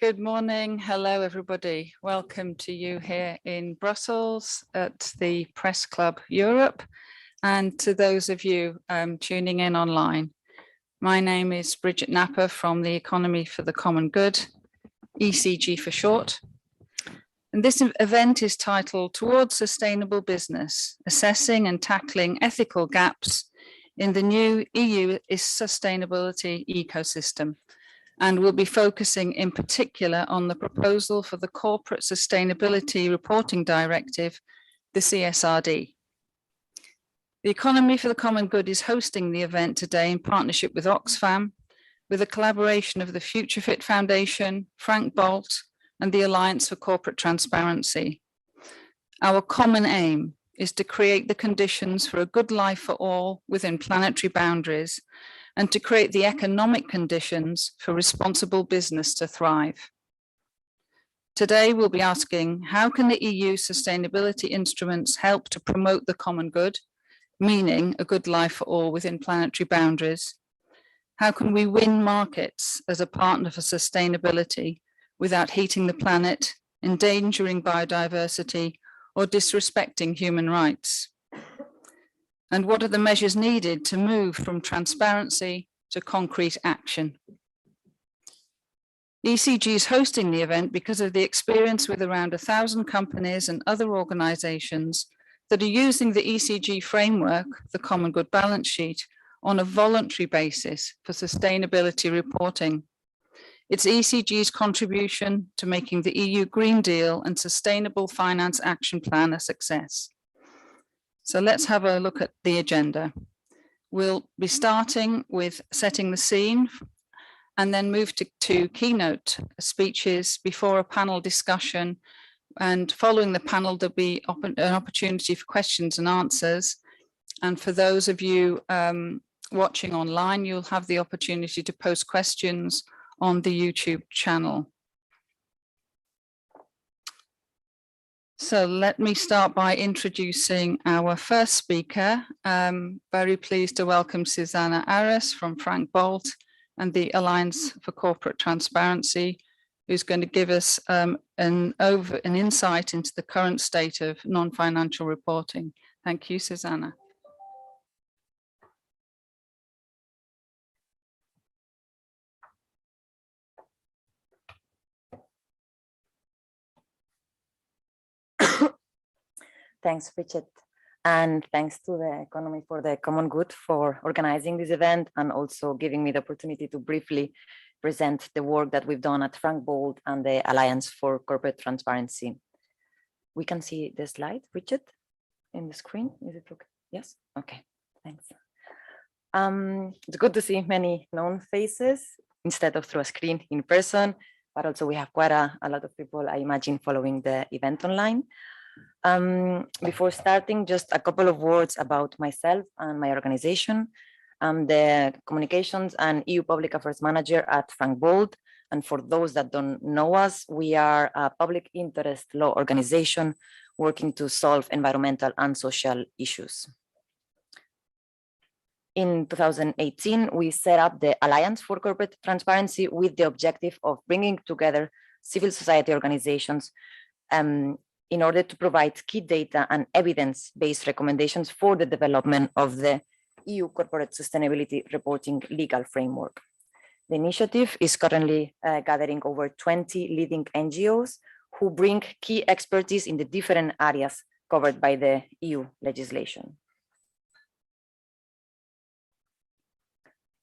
Good morning. Hello, everybody. Welcome to you here in Brussels at the Press Club Europe, and to those of you tuning in online. My name is Bridget Napper from the Economy for the Common Good, ECG for short. And this event is titled Towards Sustainable Business, Assessing and Tackling Ethical Gaps in the New EU Sustainability Ecosystem. And we'll be focusing in particular on the proposal for the Corporate Sustainability Reporting Directive, the CSRD. The Economy for the Common Good is hosting the event today in partnership with Oxfam, with a collaboration of the Future Fit Foundation, Frank Bolt, and the Alliance for Corporate Transparency. Our common aim is to create the conditions for a good life for all within planetary boundaries, and to create the economic conditions for responsible business to thrive. Today, we'll be asking, how can the EU sustainability instruments help to promote the common good, meaning a good life for all within planetary boundaries? How can we win markets as a partner for sustainability without heating the planet, endangering biodiversity, or disrespecting human rights? And what are the measures needed to move from transparency to concrete action? ECG is hosting the event because of the experience with around 1,000 companies and other organizations that are using the ECG framework, the Common Good Balance Sheet, on a voluntary basis for sustainability reporting. It's ECG's contribution to making the EU Green Deal and Sustainable Finance Action Plan a success. So let's have a look at the agenda. We'll be starting with setting the scene and then move to keynote speeches before a panel discussion. And following the panel, there'll be an opportunity for questions and answers. And for those of you watching online, you'll have the opportunity to post questions on the YouTube channel. So let me start by introducing our first speaker. Very pleased to welcome Susanna Ares from Frank Bolt and the Alliance for Corporate Transparency, who's going to give us an insight into the current state of non-financial reporting. Thank you, Susanna. Thanks, Bridget, and thanks to the Economy for the Common Good for organizing this event and also giving me the opportunity to briefly present the work that we've done at Frank Bolt and the Alliance for Corporate Transparency. We can see the slide, Bridget, in the screen. Is it okay? Yes? Okay, thanks. It's good to see many known faces instead of through a screen in person, but also we have quite a lot of people, I imagine, following the event online. Before starting, just a couple of words about myself and my organization. I'm the Communications and EU Public Affairs Manager at Frank Bolt. And for those that don't know us, we are a public interest law organization working to solve environmental and social issues. In 2018, we set up the Alliance for Corporate Transparency with the objective of bringing together civil society organizations in order to provide key data and evidence-based recommendations for the development of the EU Corporate Sustainability Reporting legal framework. The initiative is currently gathering over 20 leading NGOs who bring key expertise in the different areas covered by the EU legislation.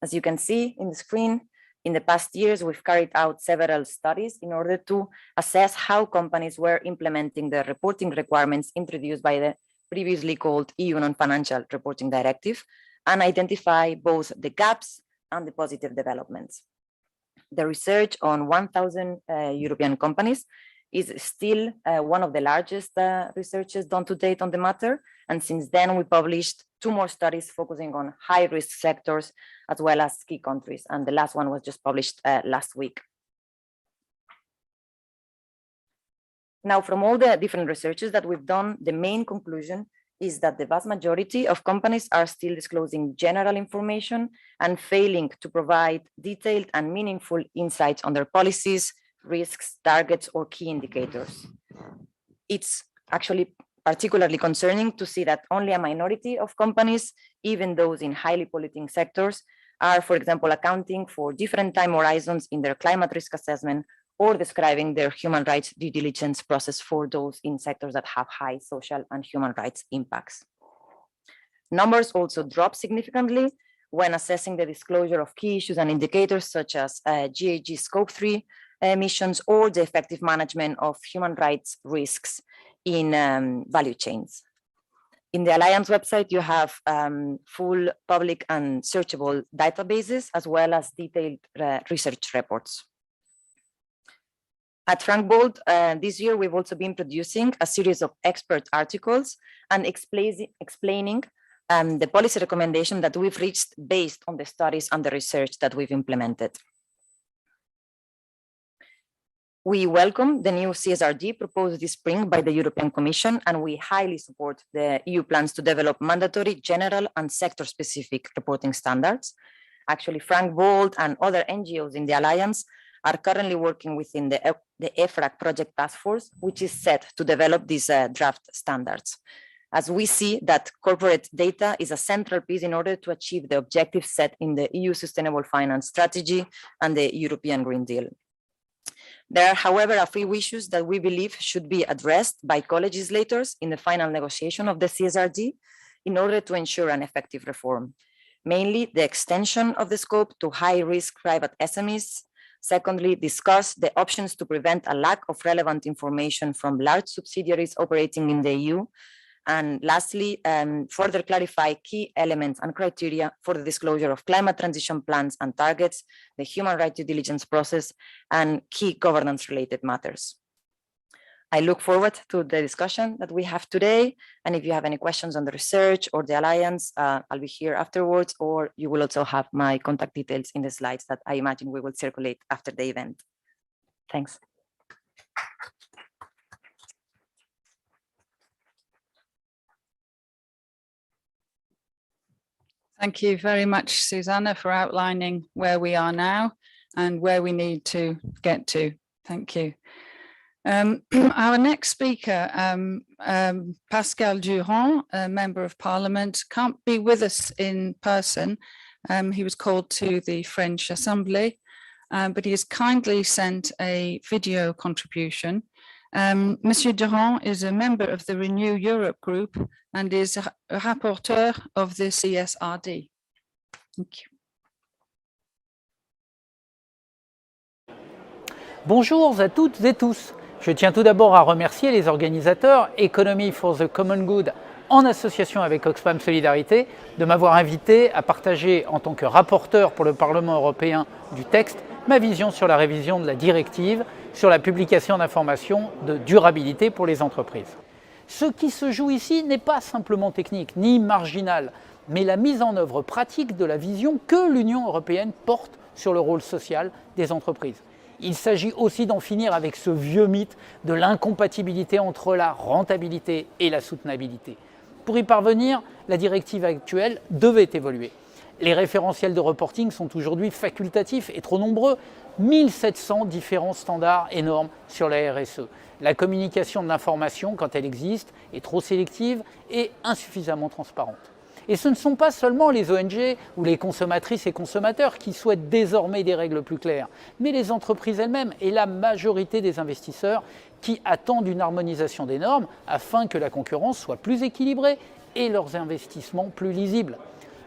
As you can see in the screen, in the past years, we've carried out several studies in order to assess how companies were implementing the reporting requirements introduced by the previously called EU Non-Financial Reporting Directive and identify both the gaps and the positive developments. The research on 1,000 European companies is still one of the largest researches done to date on the matter. And since then, we published 2 more studies focusing on high-risk sectors as well as key countries. And the last one was just published last week. Now, from all the different researches that we've done, the main conclusion is that the vast majority of companies are still disclosing general information and failing to provide detailed and meaningful insights on their policies, risks, targets, or key indicators. It's actually particularly concerning to see that only a minority of companies, even those in highly polluting sectors, are, for example, accounting for different time horizons in their climate risk assessment or describing their human rights due diligence process for those in sectors that have high social and human rights impacts. Numbers also drop significantly when assessing the disclosure of key issues and indicators such as GHG Scope 3 emissions or the effective management of human rights risks in value chains. In the Alliance website, you have full public and searchable databases, as well as detailed research reports. At Frank Bold, this year, we've also been producing a series of expert articles and explaining the policy recommendation that we've reached based on the studies and the research that we've implemented. We welcome the new CSRD proposed this spring by the European Commission, and we highly support the EU plans to develop mandatory, general, and sector-specific reporting standards. Actually, Frank Bold and other NGOs in the Alliance are currently working within the EFRAG project task force, which is set to develop these draft standards. As we see that corporate data is a central piece in order to achieve the objectives set in the EU Sustainable Finance Strategy and the European Green Deal. There are, however, a few issues that we believe should be addressed by co-legislators in the final negotiation of the CSRD in order to ensure an effective reform. Mainly, the extension of the scope to high-risk private SMEs. Secondly, discuss the options to prevent a lack of relevant information from large subsidiaries operating in the EU. And lastly, further clarify key elements and criteria for the disclosure of climate transition plans and targets, the human rights due diligence process, and key governance-related matters. I look forward to the discussion that we have today. And if you have any questions on the research or the Alliance, I'll be here afterwards, or you will also have my contact details in the slides that I imagine we will circulate after the event. Thanks. Thank you very much, Susanna, for outlining where we are now and where we need to get to. Thank you. Our next speaker, Pascal Durand, a member of Parliament, can't be with us in person. He was called to the French Assembly, but he has kindly sent a video contribution. Monsieur Durand is a member of the Renew Europe group and is a rapporteur of the CSRD. Thank you. Bonjour à toutes et tous. Je tiens tout d'abord à remercier les organisateurs Economy for the Common Good en association avec Oxfam Solidarité de m'avoir invité à partager en tant que rapporteur pour le Parlement européen du texte ma vision sur la révision de la directive sur la publication d'informations de durabilité pour les entreprises. Ce qui se joue ici n'est pas simplement technique ni marginal, mais la mise en œuvre pratique de la vision que l'Union européenne porte sur le rôle social des entreprises. Il s'agit aussi d'en finir avec ce vieux mythe de l'incompatibilité entre la rentabilité et la soutenabilité. Pour y parvenir, la directive actuelle devait évoluer. Les référentiels de reporting sont aujourd'hui facultatifs et trop nombreux, 1700 différents standards et normes sur la RSE. La communication de l'information, quand elle existe, est trop sélective et insuffisamment transparente. Et ce ne sont pas seulement les ONG ou les consommatrices et consommateurs qui souhaitent désormais des règles plus claires, mais les entreprises elles-mêmes et la majorité des investisseurs qui attendent une harmonisation des normes afin que la concurrence soit plus équilibrée et leurs investissements plus lisibles.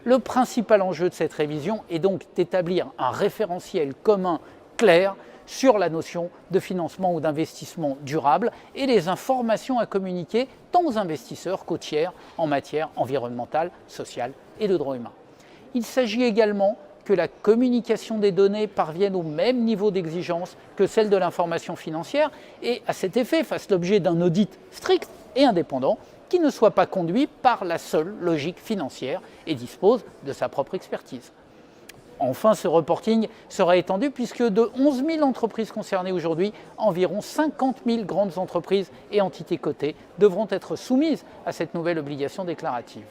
Le principal enjeu de cette révision est donc d'établir un référentiel commun clair sur la notion de financement ou d'investissement durable et les informations à communiquer tant aux investisseurs qu'aux tiers en matière environnementale, sociale et de droits humains. Il s'agit également que la communication des données parvienne au même niveau d'exigence que celle de l'information financière et à cet effet fasse l'objet d'un audit strict et indépendant qui ne soit pas conduit par la seule logique financière et dispose de sa propre expertise. Enfin, ce reporting sera étendu puisque de 11 000 entreprises concernées aujourd'hui, environ 50 000 grandes entreprises et entités cotées devront être soumises à cette nouvelle obligation déclarative.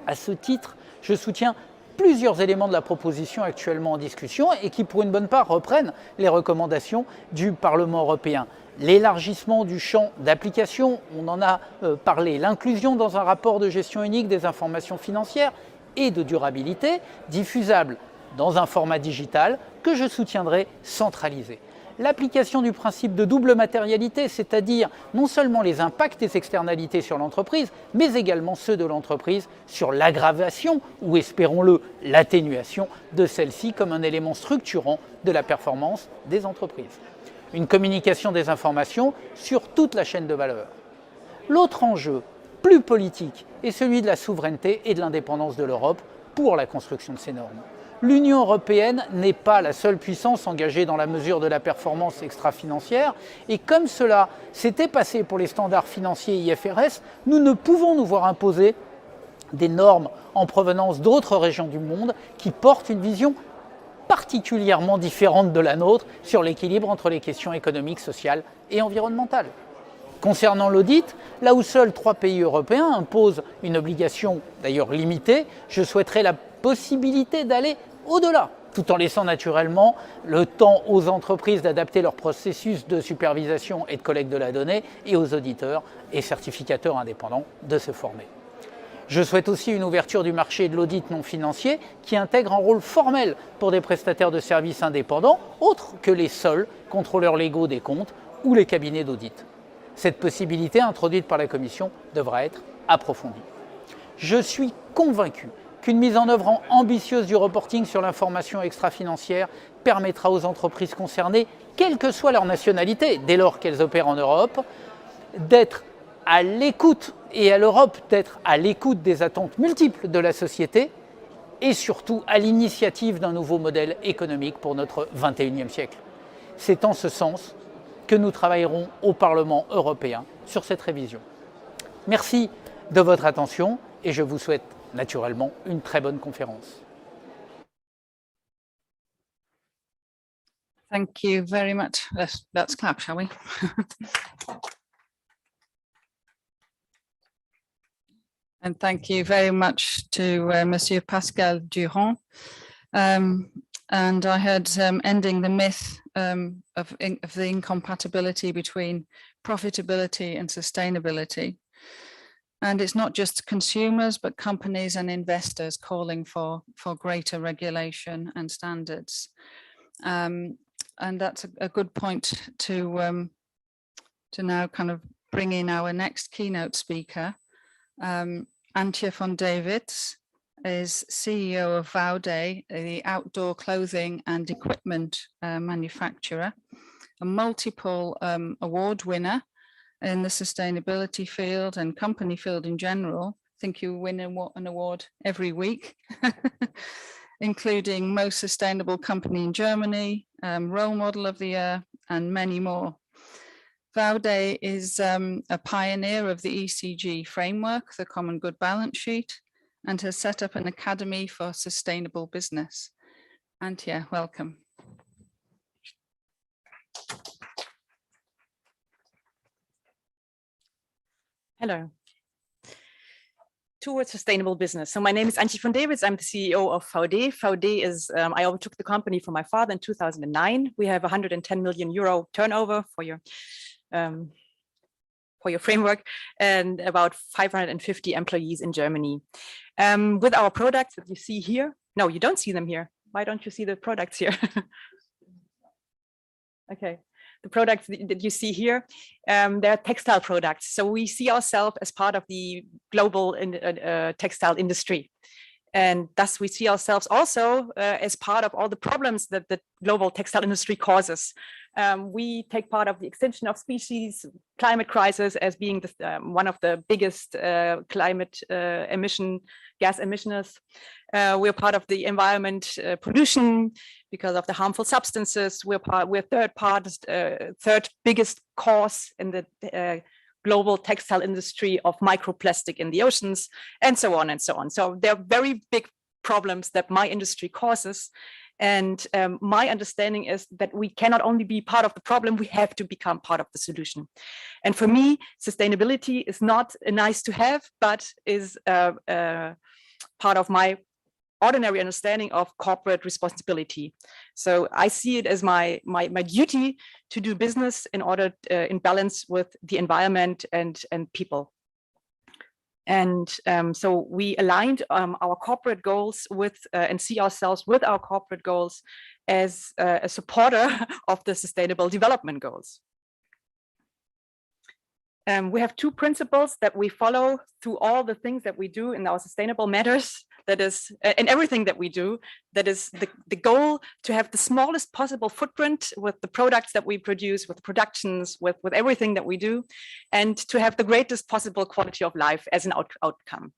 À ce titre, je soutiens plusieurs éléments de la proposition actuellement en discussion et qui, pour une bonne part, reprennent les recommandations du Parlement européen. L'élargissement du champ d'application, on en a parlé, l'inclusion dans un rapport de gestion unique des informations financières et de durabilité, diffusable dans un format digital que je soutiendrai centralisé. L'application du principe de double matérialité, c'est-à-dire non seulement les impacts des externalités sur l'entreprise, mais également ceux de l'entreprise sur l'aggravation ou, espérons-le, l'atténuation de celle-ci comme un élément structurant de la performance des entreprises. Une communication des informations sur toute la chaîne de valeur. L'autre enjeu, plus politique, est celui de la souveraineté et de l'indépendance de l'Europe pour la construction de ces normes. L'Union européenne n'est pas la seule puissance engagée dans la mesure de la performance extra-financière et comme cela s'était passé pour les standards financiers IFRS, nous ne pouvons nous voir imposer des normes en provenance d'autres régions du monde qui portent une vision particulièrement différente de la nôtre sur l'équilibre entre les questions économiques, sociales et environnementales. Concernant l'audit, là où seuls 3 pays européens imposent une obligation d'ailleurs limitée, je souhaiterais la possibilité d'aller au-delà, tout en laissant naturellement le temps aux entreprises d'adapter leur processus de supervision et de collecte de la donnée et aux auditeurs et certificateurs indépendants de se former. Je souhaite aussi une ouverture du marché de l'audit non financier qui intègre un rôle formel pour des prestataires de services indépendants, autres que les seuls contrôleurs légaux des comptes ou les cabinets d'audit. Cette possibilité introduite par la Commission devra être approfondie. Je suis convaincu qu'une mise en œuvre ambitieuse du reporting sur l'information extra-financière permettra aux entreprises concernées, quelle que soit leur nationalité, dès lors qu'elles opèrent en Europe, d'être à l'écoute et à l'Europe d'être à l'écoute des attentes multiples de la société et surtout à l'initiative d'un nouveau modèle économique pour notre XXIe siècle. C'est en ce sens que nous travaillerons au Parlement européen sur cette révision. Merci de votre attention et je vous souhaite naturellement une très bonne conférence. Thank you very much. Let's clap, shall we? And thank you very much to Monsieur Pascal Durand. And I heard ending the myth of the incompatibility between profitability and sustainability. And it's not just consumers, but companies and investors calling for greater regulation and standards. And that's a good point to now kind of bring in our next keynote speaker. Antje van Davids is CEO of Vaude, the outdoor clothing and equipment manufacturer, a multiple award winner in the sustainability field and company field in general. I think you win an award every week, including Most Sustainable Company in Germany, Role Model of the Year, and many more. Vaude is a pioneer of the ECG framework, the Common Good Balance Sheet, and has set up an academy for sustainable business. Antje, welcome. Hello. Towards sustainable business. So my name is Antje van Davids. I'm the CEO of Vaude. Vaude is, I overtook the company from my father in 2009. We have 110 million euro turnover for your framework and about 550 employees in Germany. With our products that you see here, no, you don't see them here. Why don't you see the products here? Okay. The products that you see here, they're textile products. So we see ourselves as part of the global textile industry. And thus we see ourselves also as part of all the problems that the global textile industry causes. We take part of the extinction of species, climate crisis as being one of the biggest climate gas emissioners. We're part of the environment pollution because of the harmful substances. We're third biggest cause in the global textile industry of microplastic in the oceans, and so on and so on. So there are very big problems that my industry causes. And my understanding is that we cannot only be part of the problem, we have to become part of the solution. And for me, sustainability is not a nice to have, but is part of my ordinary understanding of corporate responsibility. So I see it as my duty to do business in order in balance with the environment and people. And so we aligned our corporate goals with and see ourselves with our corporate goals as a supporter of the Sustainable Development Goals. We have two principles that we follow through all the things that we do in our sustainable matters. That is, in everything that we do, that is the goal to have the smallest possible footprint with the products that we produce, with productions, with everything that we do, and to have the greatest possible quality of life as an outcome.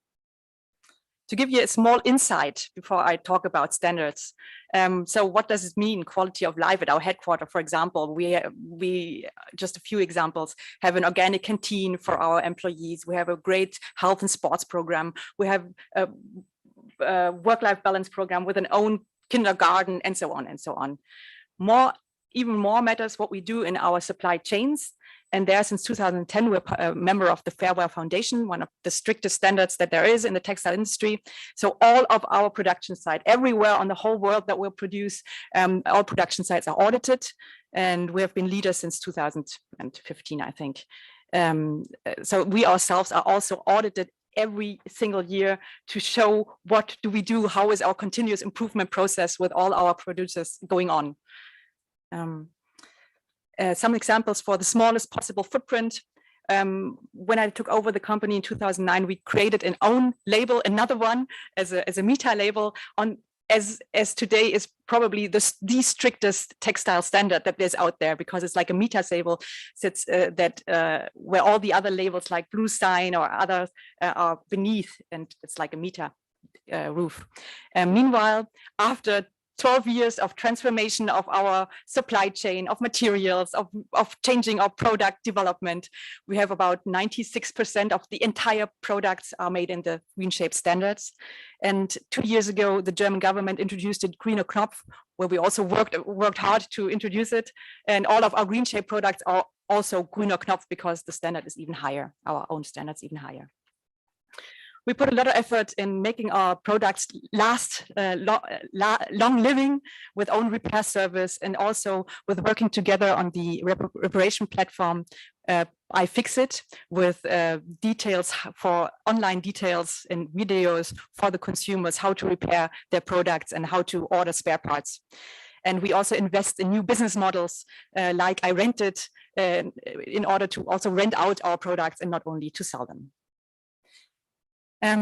To give you a small insight before I talk about standards. So what does it mean, quality of life at our headquarters? For example, we just a few examples, have an organic canteen for our employees. We have a great health and sports program. We have a work-life balance program with an own kindergarten, and so on and so on. Even more matters what we do in our supply chains. And there, since 2010, we're a member of the Fairware Foundation, one of the strictest standards that there is in the textile industry. So all of our production sites, everywhere on the whole world that we'll produce, all production sites are audited. And we have been leaders since 2015, I think. So we ourselves are also audited every single year to show what do we do, how is our continuous improvement process with all our producers going on. Some examples for the smallest possible footprint. When I took over the company in 2009, we created an own label, another one as a meta label on as today is probably the strictest textile standard that there's out there, because it's like a meta label sits where all the other labels like Blue Sign or others are beneath, and it's like a meta roof. Meanwhile, after 12 years of transformation of our supply chain, of materials, of changing our product development, we have about 96% of the entire products are made in the Green Shape standards. And 2 years ago, the German government introduced a greener Knopf, where we also worked hard to introduce it. And all of our Green Shape products are also greener Knopf because the standard is even higher, our own standards even higher. We put a lot of effort in making our products last long living with own repair service, and also with working together on the reparation platform iFixit, with details for online details and videos for the consumers, how to repair their products and how to order spare parts. And we also invest in new business models like I rented in order to also rent out our products and not only to sell them.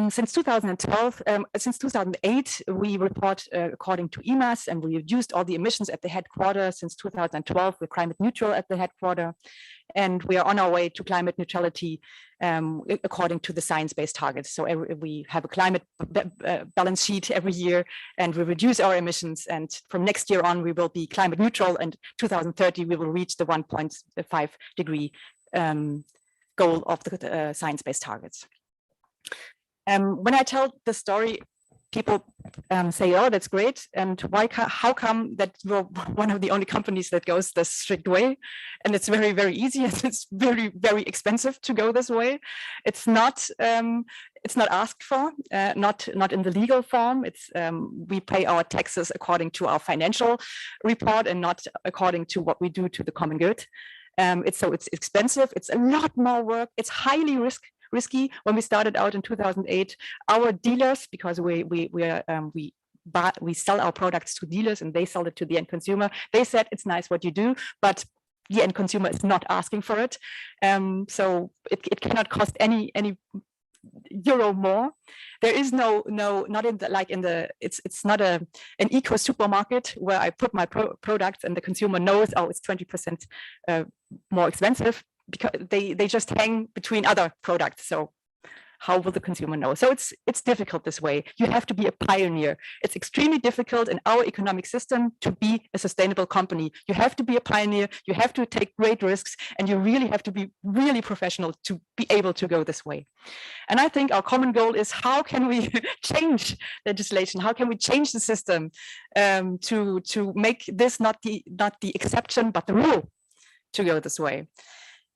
Since 2008, we report according to EMAS, and we reduced all the emissions at the headquarters. Since 2012, we're climate neutral at the headquarters, and we are on our way to climate neutrality according to the science-based targets. So we have a climate balance sheet every year, and we reduce our emissions. And from next year on, we will be climate neutral, and 2030, we will reach the 1.5 degree goal of the science-based targets. When I tell the story, people say, "Oh, that's great! And how come that we're one of the only companies that goes this strict way?" And it's very, very easy. It's very, very expensive to go this way. It's not asked for, not in the legal form. It's we pay our taxes according to our financial report and not according to what we do to the common good. It's expensive. It's a lot more work. It's highly risky. When we started out in 2008, our dealers, because we sell our products to dealers and they sell it to the end consumer, they said it's nice what you do, but the end consumer is not asking for it. So it cannot cost any euro more. There is not in the it's not an eco supermarket where I put my products and the consumer knows, oh, it's 20% more expensive, because they just hang between other products. So how will the consumer know? So it's difficult this way. You have to be a pioneer. It's extremely difficult in our economic system to be a sustainable company. You have to be a pioneer. You have to take great risks, and you really have to be really professional to be able to go this way. And I think our common goal is, how can we change legislation? How can we change the system to make this not the exception but the rule to go this way?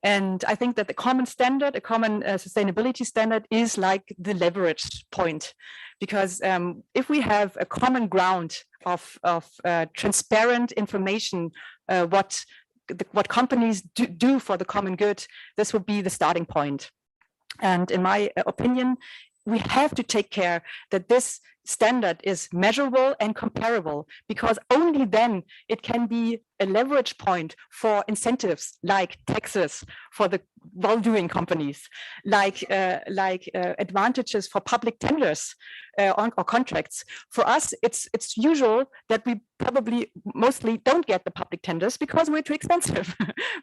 And I think that the common standard, a common sustainability standard, is like the leverage point, because if we have a common ground of transparent information, what companies do for the common good, this would be the starting point. And in my opinion, we have to take care that this standard is measurable and comparable, because only then it can be a leverage point for incentives like taxes for the well-doing companies, like advantages for public tenders or contracts. For us, it's usual that we probably mostly don't get the public tenders because we're too expensive,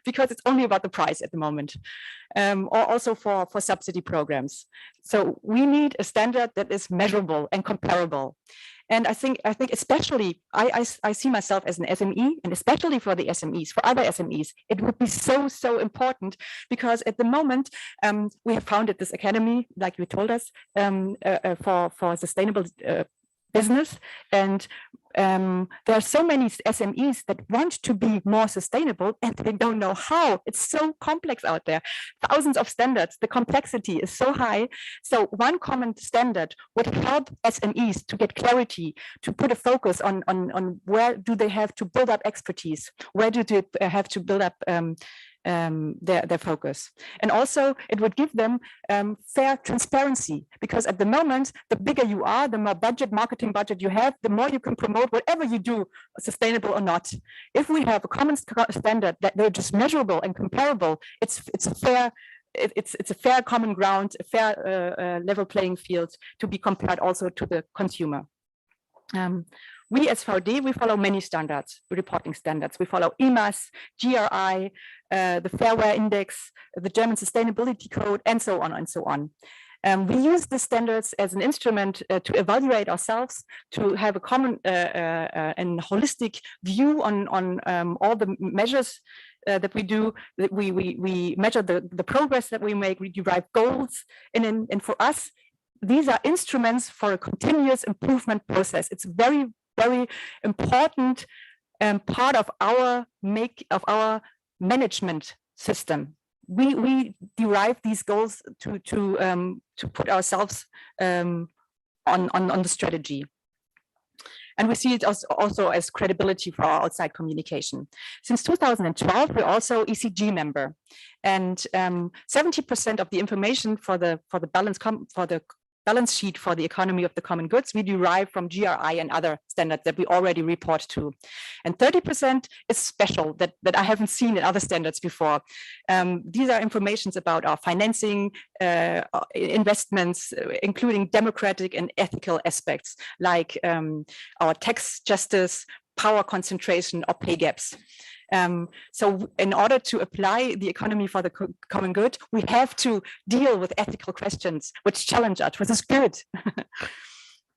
because it's only about the price at the moment, or also for subsidy programs. So we need a standard that is measurable and comparable. And I think especially, I see myself as an SME, and especially for the SMEs, for other SMEs, it would be so important, because at the moment we have founded this academy, like you told us, for sustainable business, and there are so many SMEs that want to be more sustainable and they don't know how. It's so complex out there, thousands of standards, the complexity is so high. So one common standard would help SMEs to get clarity, to put a focus on where do they have to build up expertise, where do they have to build up their focus. And also it would give them fair transparency, because at the moment, the bigger you are, the more marketing budget you have, the more you can promote whatever you do, sustainable or not. If we have a common standard that they're just measurable and comparable, it's a fair common ground, a fair level playing field to be compared also to the consumer. We as VD, we follow many standards, reporting standards. We follow EMAS, GRI, the Fairware Index, the German Sustainability Code, and so on and so on. We use the standards as an instrument to evaluate ourselves, to have a common and holistic view on all the measures that we do. We measure the progress that we make, we derive goals, and for us, these are instruments for a continuous improvement process. It's very important part of our management system. We derive these goals to put ourselves on the strategy. And we see it also as credibility for our outside communication. Since 2012, we're also ECG member, and 70% of the information for the balance sheet for the economy of the common goods we derive from GRI and other standards that we already report to. And 30% is special that I haven't seen in other standards before. These are informations about our financing, investments, including democratic and ethical aspects, like our tax justice, power concentration, or pay gaps. So in order to apply the economy for the common good, we have to deal with ethical questions which challenge us, which is good.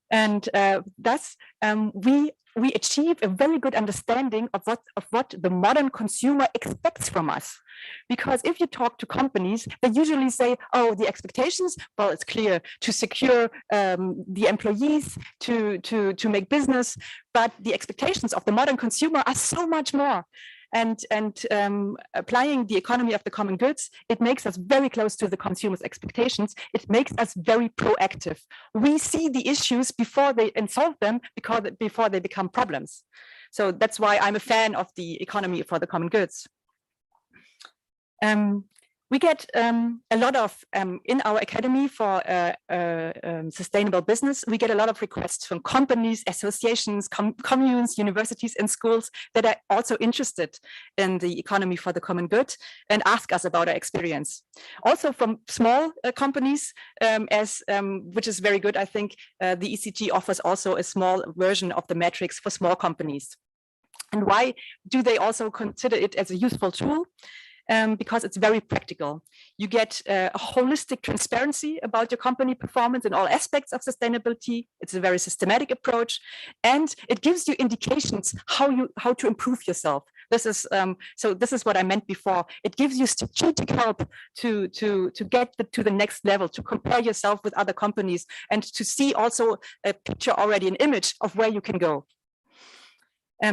And thus we achieve a very good understanding of what the modern consumer expects from us. Because if you talk to companies, they usually say, oh, the expectations, well, it's clear, to secure the employees, to make business, but the expectations of the modern consumer are so much more. And applying the economy of the common goods, it makes us very close to the consumer's expectations. It makes us very proactive. We see the issues before they solve them, before they become problems. So that's why I'm a fan of the economy for the common goods. We get a lot of, in our academy for sustainable business, we get a lot of requests from companies, associations, communes, universities, and schools that are also interested in the economy for the common good and ask us about our experience. Also from small companies, which is very good, I think, the ECG offers also a small version of the metrics for small companies. And why do they also consider it as a useful tool? Because it's very practical. You get a holistic transparency about your company performance in all aspects of sustainability. It's a very systematic approach, and it gives you indications how to improve yourself. This is this is what I meant before. It gives you strategic help to get to the next level, to compare yourself with other companies, and to see also a picture already, an image of where you can go.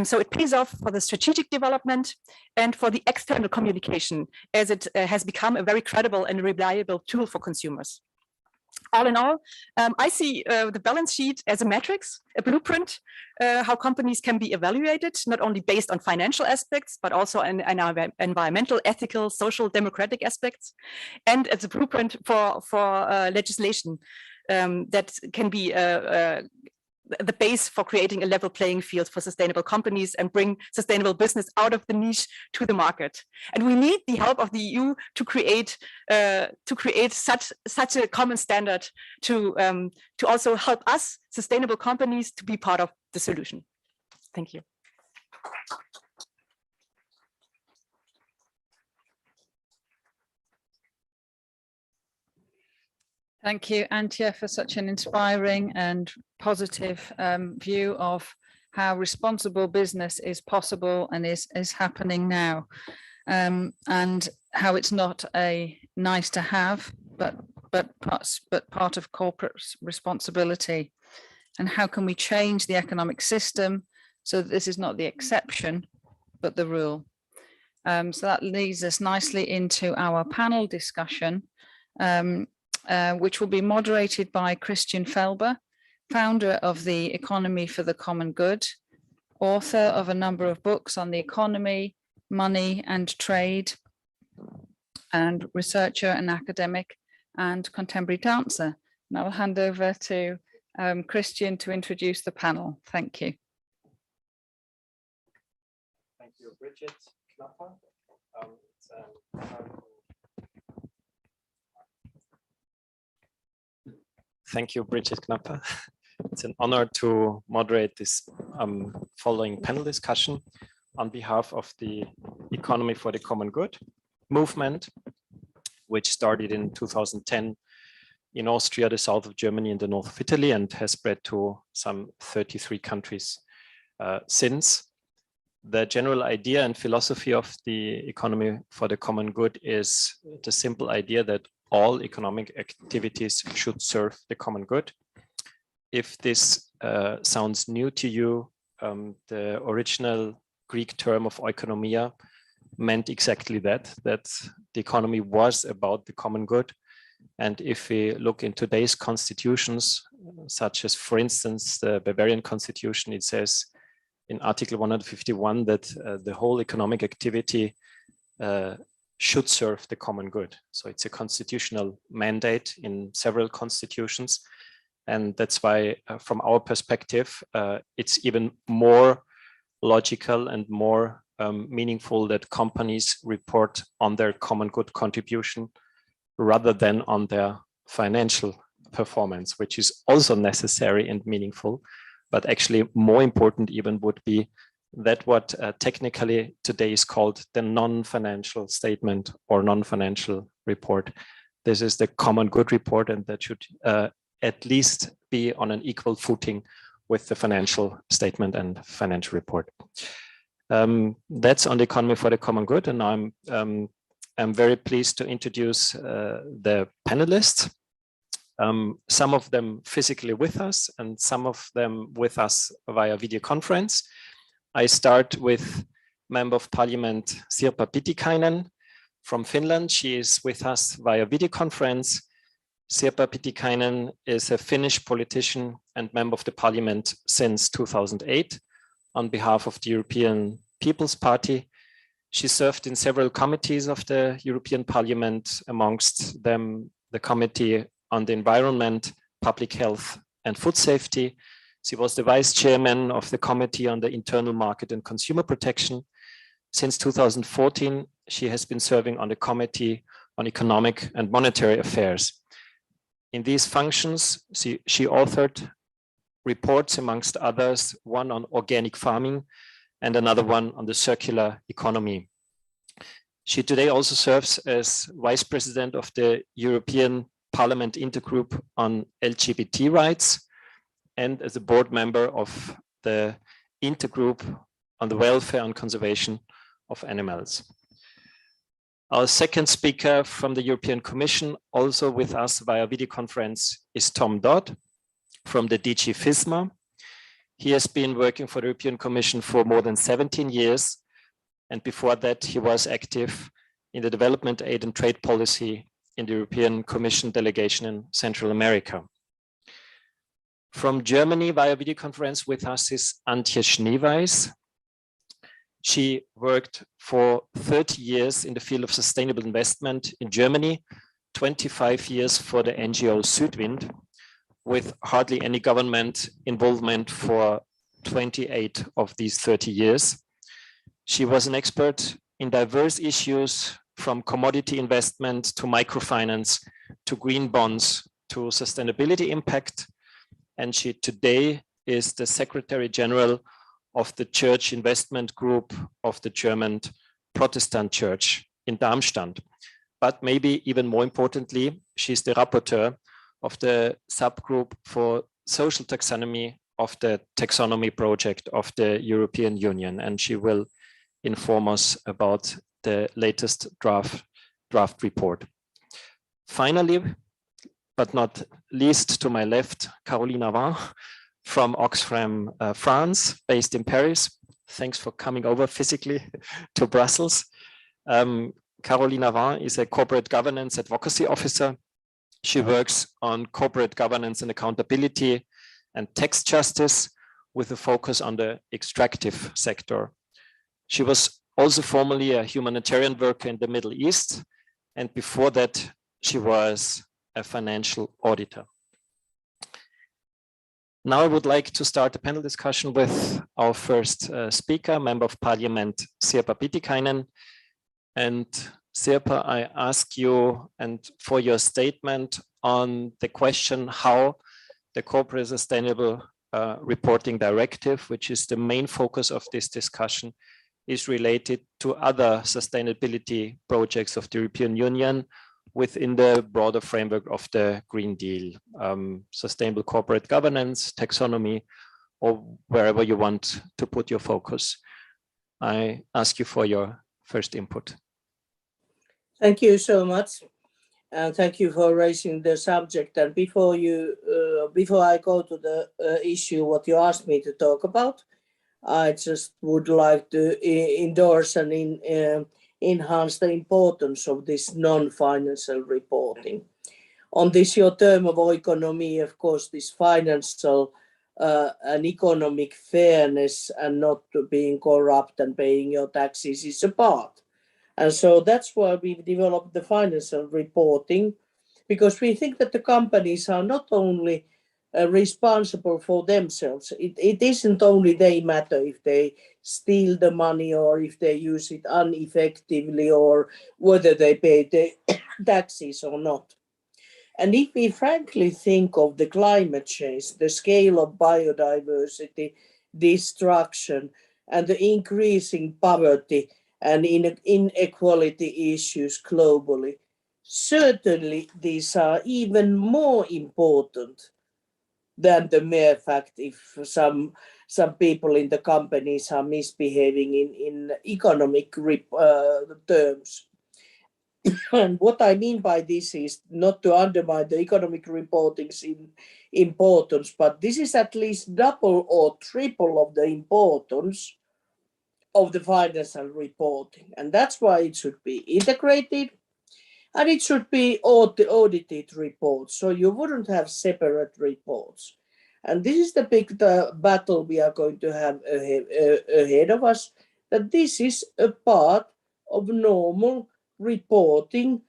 So it pays off for the strategic development and for the external communication, as it has become a very credible and reliable tool for consumers. All in all, I see the balance sheet as a matrix, a blueprint, how companies can be evaluated, not only based on financial aspects, but also on environmental, ethical, social, democratic aspects, and as a blueprint for legislation that can be the base for creating a level playing field for sustainable companies and bring sustainable business out of the niche to the market. And we need the help of the EU to create such a common standard to also help us, sustainable companies, to be part of the solution. Thank you. Thank you, Antje, for such an inspiring and positive view of how responsible business is possible and is happening now, and how it's not a nice to have, but part of corporate responsibility. And how can we change the economic system so that this is not the exception, but the rule? So that leads us nicely into our panel discussion, which will be moderated by Christian Felber, founder of the Economy for the Common Good, author of a number of books on the economy, money and trade, and researcher and academic and contemporary dancer. And I will hand over to Christian to introduce the panel. Thank you. Thank you, Bridget Knapper. Thank you, Bridget Knapper. It's an honor to moderate this following panel discussion on behalf of the Economy for the Common Good movement, which started in 2010 in Austria, the south of Germany, and the north of Italy, and has spread to some 33 countries since. The general idea and philosophy of the Economy for the Common Good is the simple idea that all economic activities should serve the common good. If this sounds new to you, the original Greek term of oikonomia meant exactly that the economy was about the common good. And if we look in today's constitutions, such as, for instance, the Bavarian constitution, it says in Article 151 that the whole economic activity should serve the common good. So it's a constitutional mandate in several constitutions. And that's why, from our perspective, it's even more logical and more meaningful that companies report on their common good contribution rather than on their financial performance, which is also necessary and meaningful. But actually more important even would be that what technically today is called the non-financial statement or non-financial report. This is the common good report, and that should at least be on an equal footing with the financial statement and financial report. That's on the Economy for the Common Good, and I'm very pleased to introduce the panelists. Some of them physically with us and some of them with us via video conference. I start with Member of Parliament Sirpa Pietikäinen from Finland. She is with us via video conference. Sirpa Pietikäinen is a Finnish politician and Member of the Parliament since 2008 on behalf of the European People's Party. She served in several committees of the European Parliament, amongst them the Committee on the Environment, Public Health and Food Safety. She was the vice chairman of the Committee on the Internal Market and Consumer Protection. Since 2014, she has been serving on the Committee on Economic and Monetary Affairs. In these functions, she authored reports, amongst others, one on organic farming and another one on the circular economy. She today also serves as vice president of the European Parliament Intergroup on LGBT rights and as a board member of the Intergroup on the welfare and conservation of animals. Our second speaker from the European Commission, also with us via video conference, is Tom Dodd from the DG FISMA. He has been working for the European Commission for more than 17 years. And before that, he was active in the development aid and trade policy in the European Commission delegation in Central America. From Germany via video conference with us is Antje Schneeweiß. She worked for 30 years in the field of sustainable investment in Germany, 25 years for the NGO Südwind, with hardly any government involvement for 28 of these 30 years. She was an expert in diverse issues from commodity investment to microfinance to green bonds to sustainability impact. And she today is the Secretary General of the Church Investment Group of the German Protestant Church in Darmstadt. But maybe even more importantly, she's the rapporteur of the subgroup for social taxonomy of the taxonomy project of the European Union. And she will inform us about the latest draft report. Finally, but not least to my left, Caroline Avin from Oxfam, France, based in Paris. Thanks for coming over physically to Brussels. Caroline Avin is a corporate governance advocacy officer. She works on corporate governance and accountability and tax justice with a focus on the extractive sector. She was also formerly a humanitarian worker in the Middle East, and before that, she was a financial auditor. Now I would like to start a panel discussion with our first speaker, Member of Parliament, Sirpa Pietikäinen. And Sirpa, I ask you and for your statement on the question how the Corporate Sustainable Reporting Directive, which is the main focus of this discussion, is related to other sustainability projects of the European Union within the broader framework of the Green Deal, sustainable corporate governance, taxonomy, or wherever you want to put your focus. I ask you for your first input. Thank you so much. And thank you for raising the subject. And before I go to the issue, what you asked me to talk about, I just would like to endorse and enhance the importance of this non-financial reporting. On this your term of economy, of course, this financial and economic fairness and not being corrupt and paying your taxes is a part. And so that's why we've developed the financial reporting, because we think that the companies are not only responsible for themselves. It isn't only they matter if they steal the money or if they use it ineffectively or whether they pay the taxes or not. And if we frankly think of the climate change, the scale of biodiversity, destruction, and the increasing poverty and inequality issues globally, certainly these are even more important than the mere fact if some people in the companies are misbehaving in economic terms. And what I mean by this is not to undermine the economic reporting's importance, but this is at least double or triple of the importance of the financial reporting. And that's why it should be integrated. And it should be audited reports, so you wouldn't have separate reports. And this is the big battle we are going to have ahead of us, that this is a part of normal reporting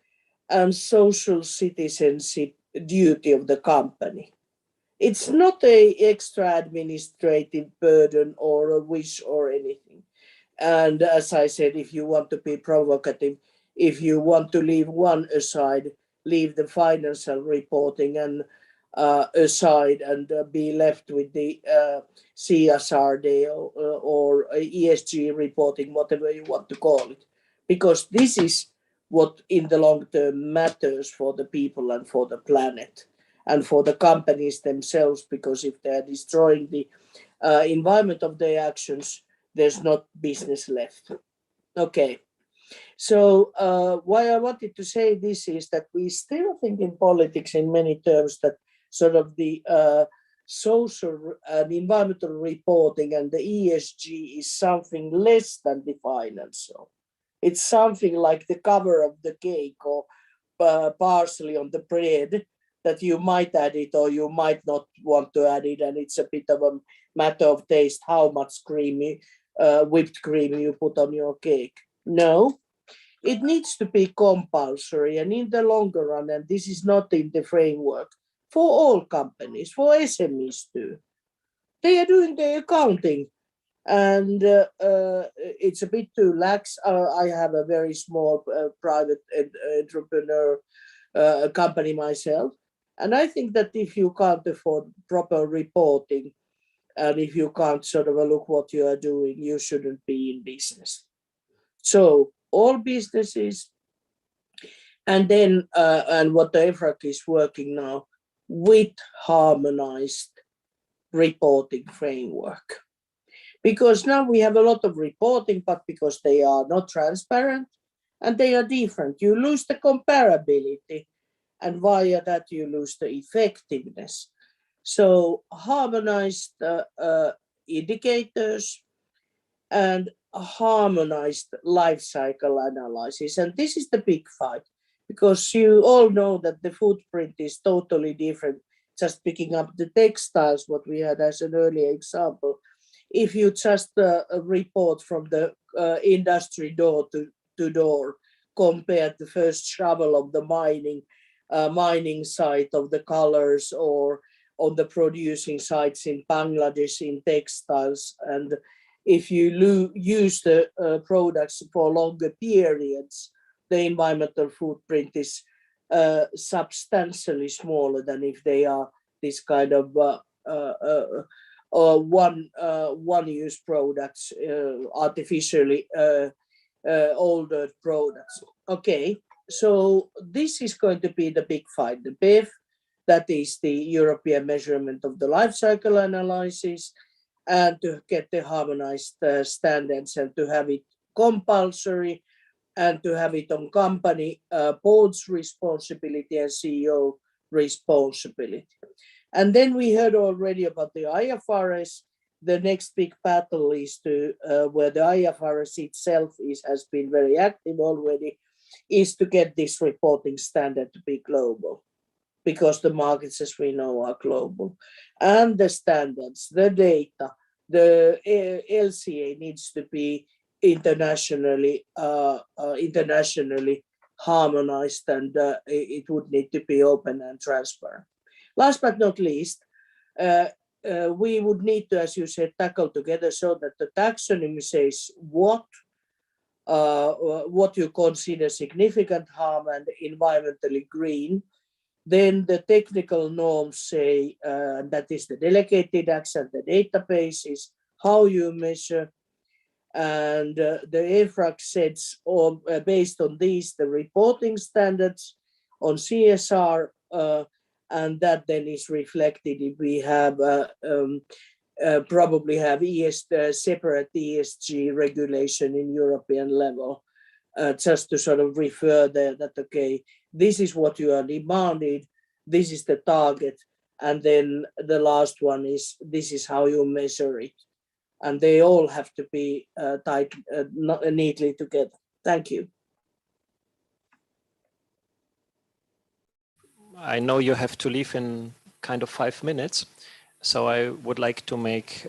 and social citizenship duty of the company. It's not an extra administrative burden or a wish or anything. And as I said, if you want to be provocative, if you want to leave one aside, leave the financial reporting and aside and be left with the CSRD or ESG reporting, whatever you want to call it. Because this is what in the long term matters for the people and for the planet and for the companies themselves, because if they are destroying the environment of their actions, there's not business left. Okay. So why I wanted to say this is that we still think in politics in many terms that sort of the social and environmental reporting and the ESG is something less than the financial. It's something like the cover of the cake or parsley on the bread that you might add it or you might not want to add it, and it's a bit of a matter of taste how much creamy whipped cream you put on your cake. No, it needs to be compulsory, and in the longer run, and this is not in the framework, for all companies, for SMEs too. They are doing the accounting, and it's a bit too lax. I have a very small private entrepreneur company myself, and I think that if you can't afford proper reporting, and if you can't sort of look what you are doing, you shouldn't be in business. So all businesses, and then and what the EFRAG is working now with harmonized reporting framework. Because now we have a lot of reporting, but because they are not transparent and they are different, you lose the comparability, and via that you lose the effectiveness. So harmonized indicators and a harmonized life cycle analysis. And this is the big fight, because you all know that the footprint is totally different. Just picking up the textiles, what we had as an earlier example. If you just report from the industry door to door, compare the first shovel of the mining site of the colors, or on the producing sites in Bangladesh in textiles, and if you use the products for longer periods, the environmental footprint is substantially smaller than if they are this kind of one-use products, artificially altered products. Okay, so this is going to be the big fight. The BEF, that is the European measurement of the life cycle analysis, and to get the harmonized standards and to have it compulsory, and to have it on company board's responsibility and CEO responsibility. And then we heard already about the IFRS. The next big battle is to where the IFRS itself has been very active already, is to get this reporting standard to be global, because the markets, as we know, are global, and the standards, the data, the LCA needs to be internationally harmonized, and it would need to be open and transparent. Last but not least, we would need to, as you said, tackle together so that the taxonomy says what you consider significant harm and environmentally green. Then the technical norms say, that is the delegated acts and the databases, how you measure. And the EFRAG sets, based on these, the reporting standards on CSR, and that then is reflected if we have probably have separate ESG regulation in European level, just to sort of refer there that, okay, this is what you are demanded, this is the target, and then the last one is, this is how you measure it. And they all have to be tied neatly together. Thank you. I know you have to leave in kind of 5 minutes, so I would like to make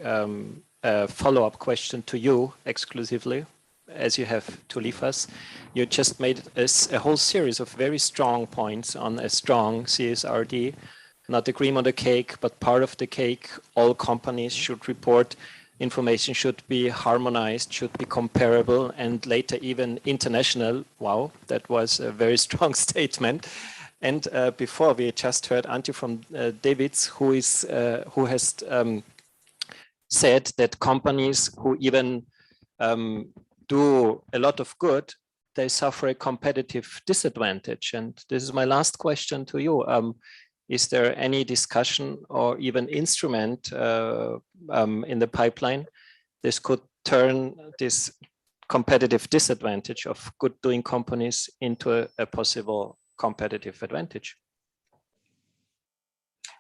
a follow-up question to you exclusively, as you have to leave us. You just made a whole series of very strong points on a strong CSRD, not the cream on the cake, but part of the cake. All companies should report. Information should be harmonized, should be comparable, and later even international. Wow, that was a very strong statement. And before, we just heard Antti from Davids, who has said that companies who even do a lot of good, they suffer a competitive disadvantage. And this is my last question to you. Is there any discussion or even instrument in the pipeline this could turn this competitive disadvantage of good doing companies into a possible competitive advantage?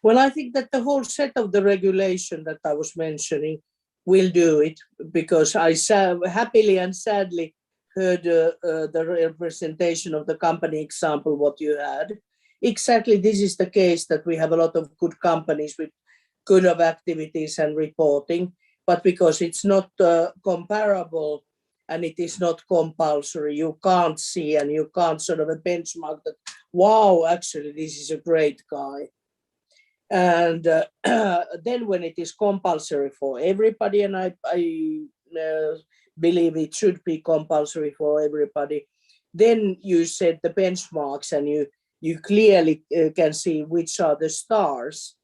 Well, I think that the whole set of the regulation that I was mentioning will do it, because I happily and sadly heard the representation of the company example, what you had. Exactly, this is the case, that we have a lot of good companies with good of activities and reporting, but because it's not comparable and it is not compulsory, you can't see and you can't sort of a benchmark that, wow, actually this is a great guy. And then when it is compulsory for everybody, and I believe it should be compulsory for everybody, then you set the benchmarks and you clearly can see which are the stars.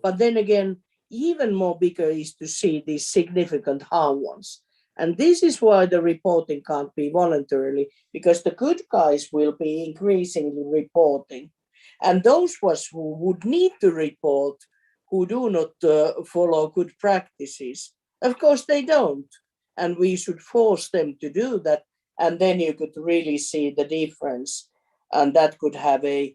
But then again, even more bigger is to see these significant harm ones. And this is why the reporting can't be voluntarily, because the good guys will be increasingly reporting. And those ones who would need to report, who do not follow good practices, of course they don't. And we should force them to do that. And then you could really see the difference. And that could have a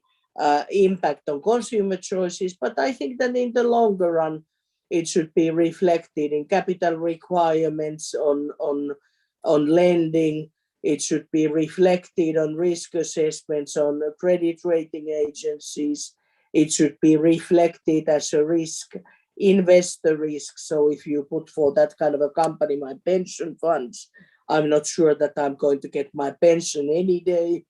impact on consumer choices. But I think that in the longer run, it should be reflected in capital requirements on lending. It should be reflected on risk assessments on credit rating agencies. It should be reflected as a risk, investor risk. So if you put for that kind of a company my pension funds, I'm not sure that I'm going to get my pension any day.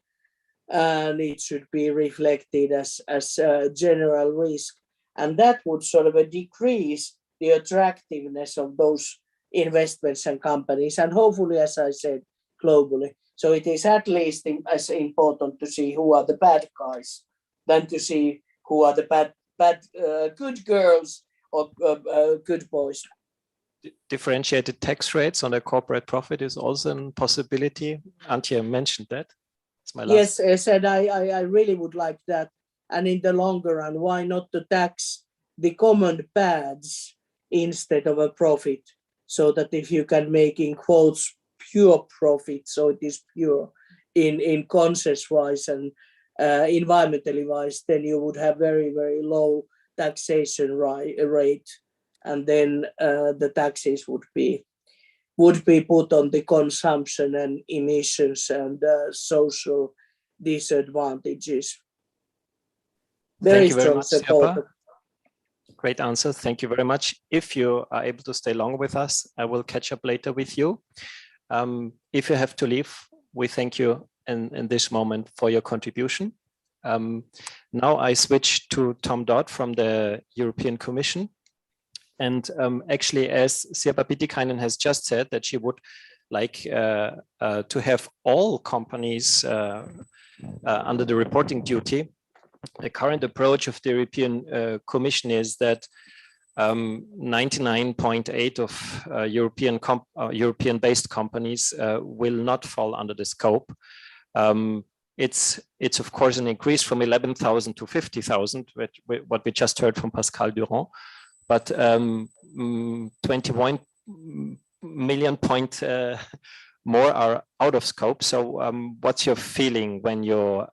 And it should be reflected as a general risk. And that would sort of decrease the attractiveness of those investments and companies. And hopefully, as I said, globally. So it is at least as important to see who are the bad guys than to see who are the good girls or good boys. Differentiated tax rates on a corporate profit is also a possibility. Antje mentioned that. It's my last. Yes, I said I really would like that. And in the longer run, why not to tax the common bads instead of a profit? So that if you can make, in quotes, pure profit, so it is pure in conscious wise and environmentally wise, then you would have very, very low taxation rate. And then the taxes would be put on the consumption and emissions and social disadvantages. Very strong support. Great answer. Thank you very much. If you are able to stay long with us, I will catch up later with you. If you have to leave, we thank you in this moment for your contribution. Now I switch to Tom Dodd from the European Commission. And actually, as Sirpa Pietikäinen has just said, that she would like to have all companies under the reporting duty. The current approach of the European Commission is that 99.8% of European-based companies will not fall under the scope. It's of course an increase from 11,000 to 50,000, what we just heard from Pascal Durand, but 21 million more are out of scope. So what's your feeling when you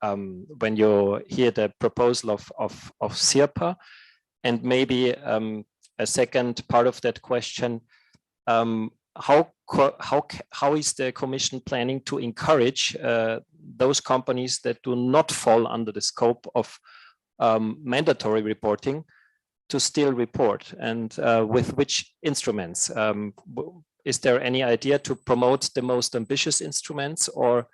hear the proposal of Sirpa? And maybe a second part of that question, how is the Commission planning to encourage those companies that do not fall under the scope of mandatory reporting to still report, and with which instruments? Is there any idea to promote the most ambitious instruments, or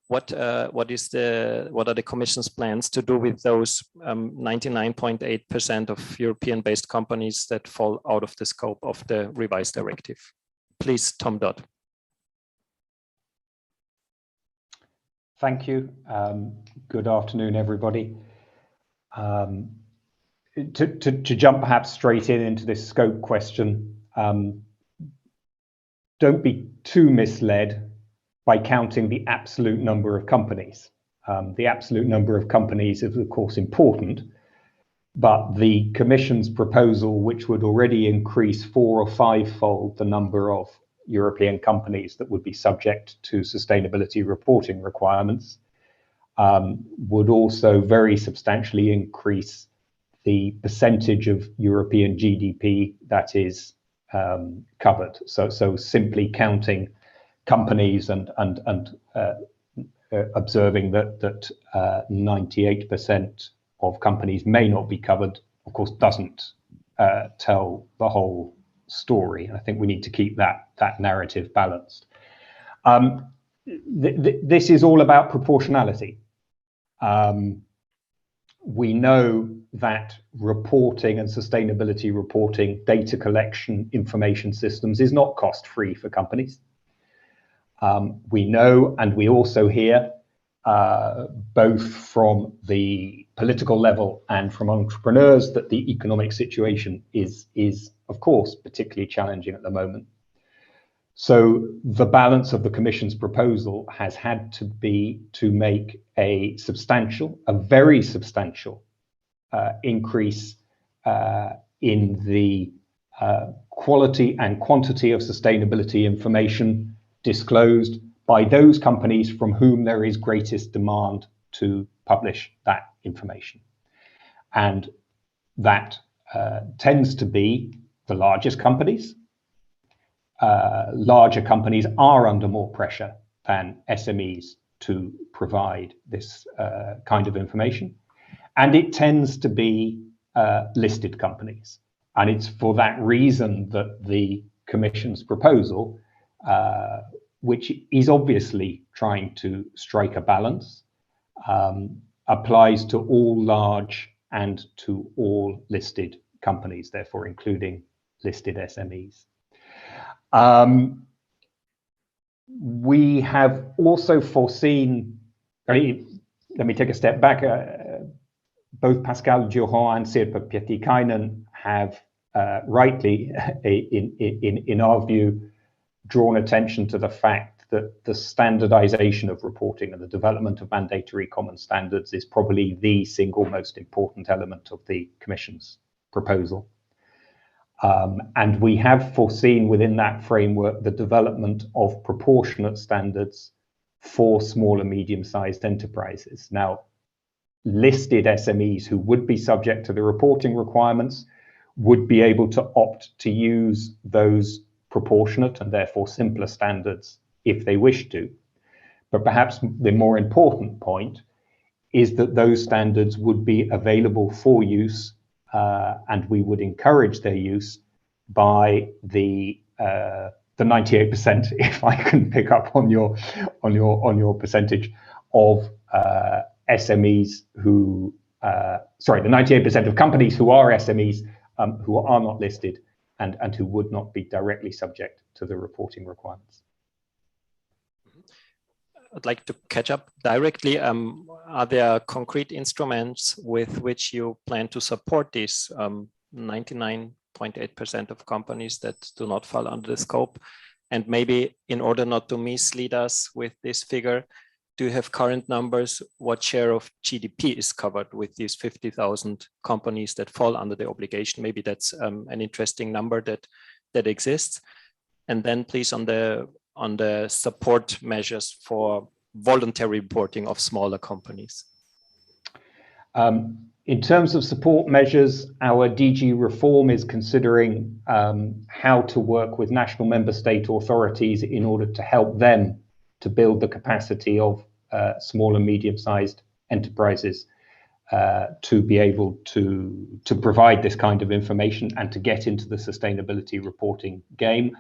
what are the Commission's plans to do with those 99.8% of European-based companies that fall out of the scope of the revised directive? Please, Tom Dodd. Thank you. Good afternoon, everybody. To jump perhaps straight into this scope question, don't be too misled by counting the absolute number of companies. The absolute number of companies is of course important, but the Commission's proposal, which would already increase 4 or 5-fold the number of European companies that would be subject to sustainability reporting requirements, would also very substantially increase the percentage of European GDP that is covered. So simply counting companies and observing that 98% of companies may not be covered, of course, doesn't tell the whole story. I think we need to keep that narrative balanced. This is all about proportionality. We know that reporting and sustainability reporting, data collection, information systems is not cost-free for companies. We know, and we also hear, both from the political level and from entrepreneurs, that the economic situation is of course, particularly challenging at the moment. So the balance of the Commission's proposal has had to be to make a very substantial increase in the quality and quantity of sustainability information disclosed by those companies from whom there is greatest demand to publish that information. And that tends to be the largest companies. Larger companies are under more pressure than SMEs to provide this kind of information. And it tends to be listed companies. And it's for that reason that the Commission's proposal, which is obviously trying to strike a balance, applies to all large and to all listed companies, therefore including listed SMEs. We have also foreseen, let me take a step back, both Pascal Durand and Sirpa Pietikäinen have rightly, in our view, drawn attention to the fact that the standardization of reporting and the development of mandatory common standards is probably the single most important element of the Commission's proposal. And we have foreseen within that framework the development of proportionate standards for small and medium-sized enterprises. Now, listed SMEs who would be subject to the reporting requirements would be able to opt to use those proportionate and therefore simpler standards if they wish to. But perhaps the more important point is that those standards would be available for use, and we would encourage their use by the 98%, if I can pick up on your percentage of SMEs who, sorry, the 98% of companies who are SMEs who are not listed and who would not be directly subject to the reporting requirements. I'd like to catch up directly. Are there concrete instruments with which you plan to support these 99.8% of companies that do not fall under the scope? And maybe in order not to mislead us with this figure, do you have current numbers? What share of GDP is covered with these 50,000 companies that fall under the obligation? Maybe that's an interesting number that exists. And then please on the support measures for voluntary reporting of smaller companies. In terms of support measures, our DG Reform is considering how to work with national member state authorities in order to help them to build the capacity of small and medium-sized enterprises to be able to provide this kind of information and to get into the sustainability reporting game.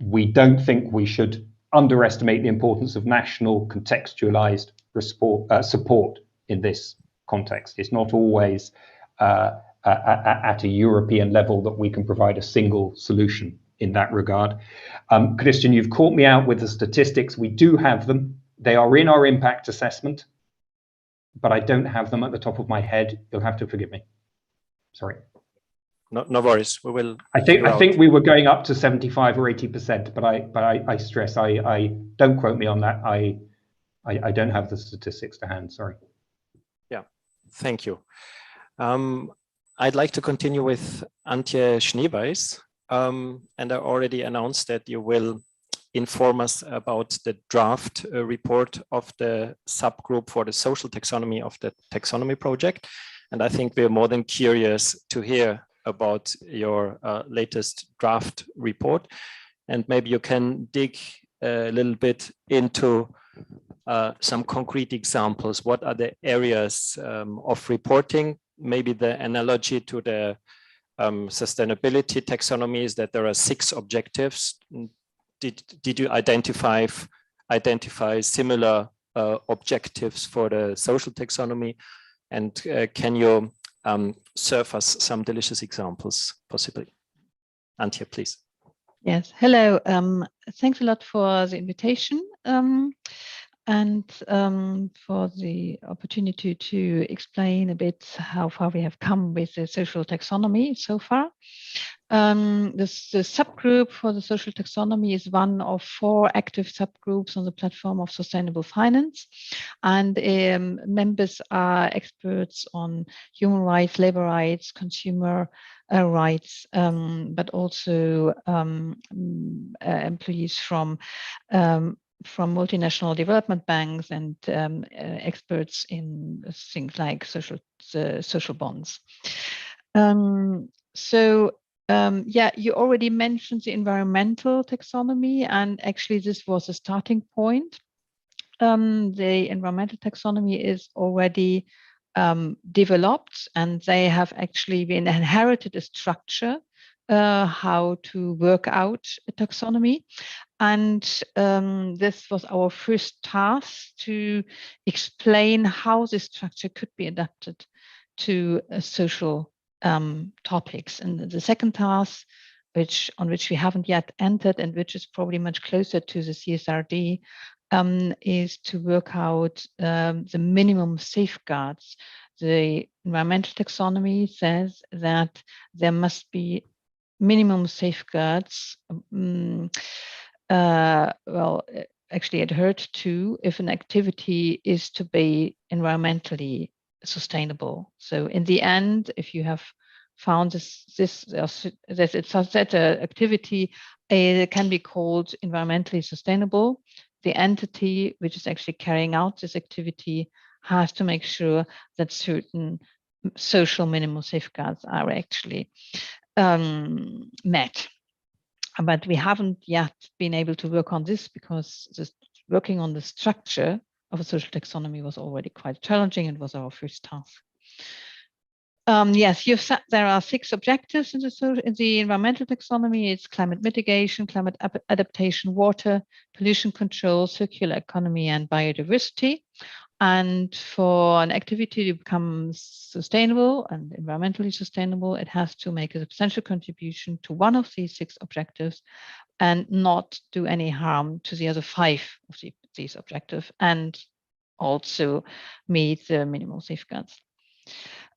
We don't think we should underestimate the importance of national contextualized support in this context. It's not always at a European level that we can provide a single solution in that regard. Christian, you've caught me out with the statistics. We do have them. They are in our impact assessment, but I don't have them at the top of my head. You'll have to forgive me. Sorry. No worries. We will. I think we were going up to 75 or 80%, but I stress, I don't quote me on that. I don't have the statistics to hand. Sorry. Yeah, thank you. I'd like to continue with Antje Schneeweis, and I already announced that you will inform us about the draft report of the subgroup for the social taxonomy of the taxonomy project. And I think we're more than curious to hear about your latest draft report. And maybe you can dig a little bit into some concrete examples. What are the areas of reporting? Maybe the analogy to the sustainability taxonomy is that there are 6 objectives. Did you identify similar objectives for the social taxonomy? And can you serve us some delicious examples, possibly? Antje, please. Yes, hello. Thanks a lot for the invitation and for the opportunity to explain a bit how far we have come with the social taxonomy so far. The subgroup for the social taxonomy is one of 4 active subgroups on the platform of sustainable finance, and members are experts on human rights, labor rights, consumer rights, but also employees from multinational development banks and experts in things like social bonds. Yeah, you already mentioned the environmental taxonomy, and actually this was a starting point. The environmental taxonomy is already developed, and they have actually been inherited a structure how to work out a taxonomy. And this was our first task, to explain how this structure could be adapted to social topics. And the second task, on which we haven't yet entered and which is probably much closer to the CSRD, is to work out the minimum safeguards. The environmental taxonomy says that there must be minimum safeguards, actually adhered to if an activity is to be environmentally sustainable. So in the end, if you have found that it's such an activity can be called environmentally sustainable, the entity which is actually carrying out this activity has to make sure that certain social minimum safeguards are actually met. But we haven't yet been able to work on this because working on the structure of a social taxonomy was already quite challenging and was our first task. Yes, you've said there are 6 objectives in the environmental taxonomy. It's climate mitigation, climate adaptation, water, pollution control, circular economy, and biodiversity. And for an activity to become sustainable and environmentally sustainable, it has to make a substantial contribution to one of these 6 objectives and not do any harm to the other 5 of these objectives, and also meet the minimal safeguards.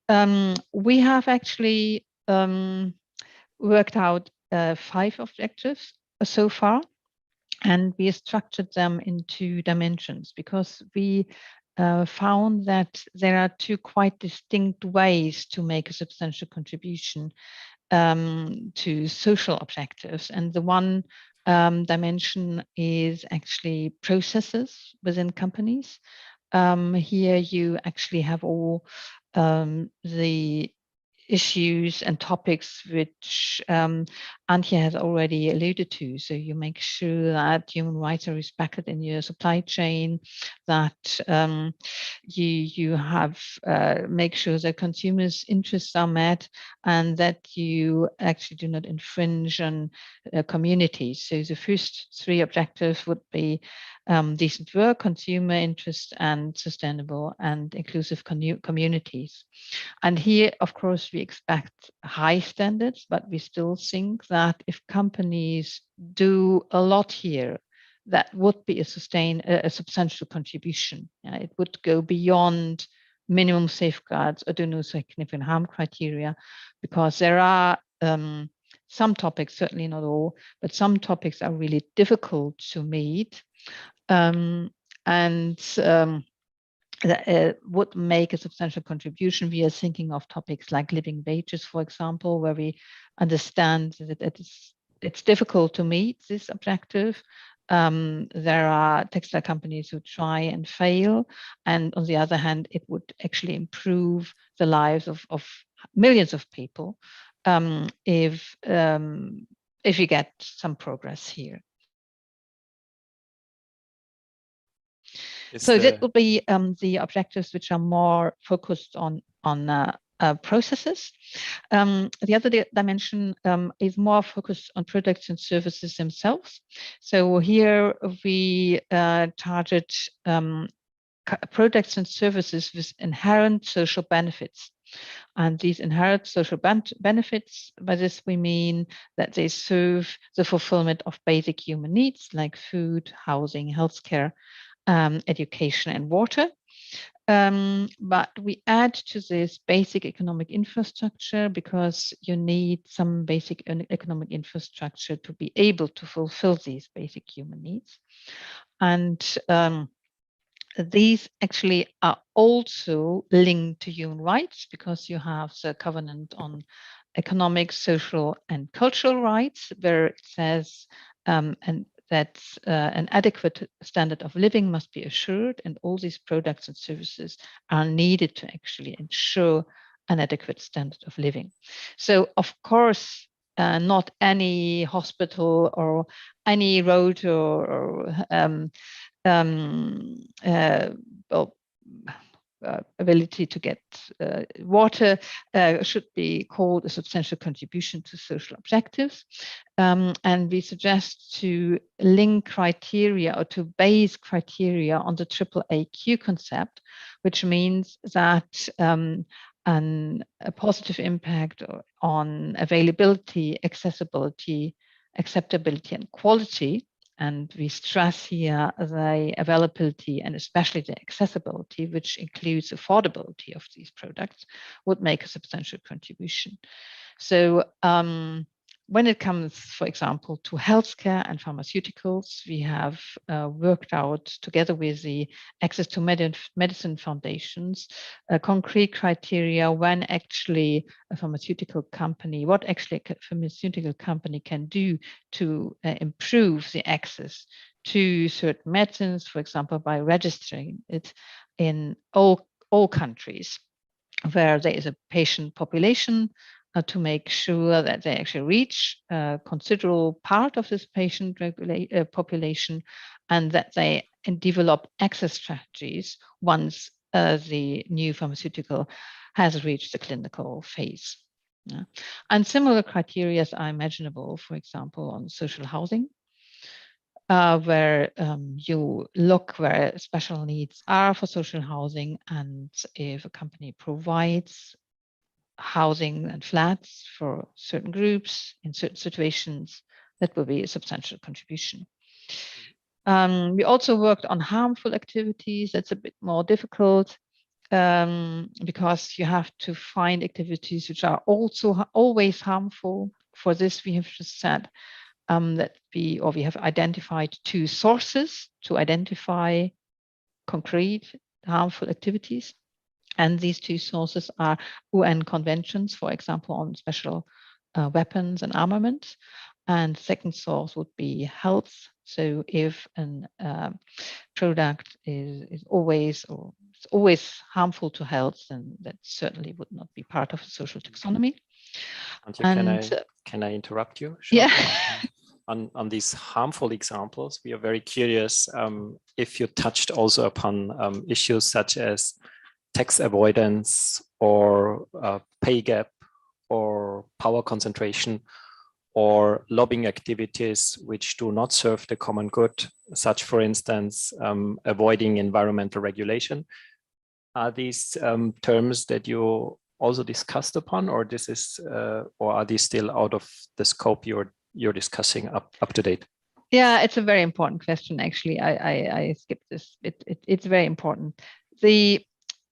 We have actually worked out 5 objectives so far, and we structured them in 2 dimensions because we found that there are 2 quite distinct ways to make a substantial contribution to social objectives. And the one dimension is actually processes within companies. Here you actually have all the issues and topics which Antje has already alluded to. So you make sure that human rights are respected in your supply chain, that you have make sure that consumers' interests are met, and that you actually do not infringe on communities. So the first 3 objectives would be decent work, consumer interest, and sustainable and inclusive communities. And here, of course, we expect high standards, but we still think that if companies do a lot here, that would be a substantial contribution. It would go beyond minimum safeguards or do no significant harm criteria, because there are some topics, certainly not all, but some topics are really difficult to meet. That would make a substantial contribution. We are thinking of topics like living wages, for example, where we understand that it's difficult to meet this objective, there are textile companies who try and fail, and on the other hand, it would actually improve the lives of millions of people if you get some progress here. So that will be the objectives which are more focused on processes. The other dimension is more focused on products and services themselves. So here we target products and services with inherent social benefits. And these inherent social benefits, by this we mean that they serve the fulfillment of basic human needs like food, housing, healthcare, education, and water. But we add to this basic economic infrastructure because you need some basic economic infrastructure to be able to fulfill these basic human needs. And these actually are also linked to human rights because you have the Covenant on Economic, Social, and Cultural Rights, where it says that an adequate standard of living must be assured, and all these products and services are needed to actually ensure an adequate standard of living. So, of course, not any hospital or any road or ability to get water should be called a substantial contribution to social objectives. And we suggest to link criteria or to base criteria on the AAAQ concept, which means that a positive impact on availability, accessibility, acceptability, and quality. And we stress here the availability and especially the accessibility, which includes affordability of these products, would make a substantial contribution. So when it comes, for example, to healthcare and pharmaceuticals, we have worked out together with the Access to Medicine Foundations concrete criteria when actually a pharmaceutical company, what actually a pharmaceutical company can do to improve the access to certain medicines, for example, by registering it in all countries where there is a patient population, to make sure that they actually reach a considerable part of this patient population, and that they develop access strategies once the new pharmaceutical has reached the clinical phase. And similar criteria are imaginable, for example, on social housing, where you look where special needs are for social housing, and if a company provides housing and flats for certain groups in certain situations, that will be a substantial contribution. We also worked on harmful activities. That's a bit more difficult because you have to find activities which are also always harmful. For this, we have just said that we have identified two sources to identify concrete harmful activities. And these two sources are UN conventions, for example, on special weapons and armament. And the second source would be health. So if a product is always harmful to health, then that certainly would not be part of the social taxonomy. Can I interrupt you? Sure. Yeah. On these harmful examples, we are very curious if you touched also upon issues such as tax avoidance or pay gap or power concentration or lobbying activities which do not serve the common good, such, for instance, avoiding environmental regulation. Are these terms that you also discussed upon, or this is, or are these still out of the scope you're discussing up to date? Yeah, it's a very important question. Actually, I skipped this. It's very important.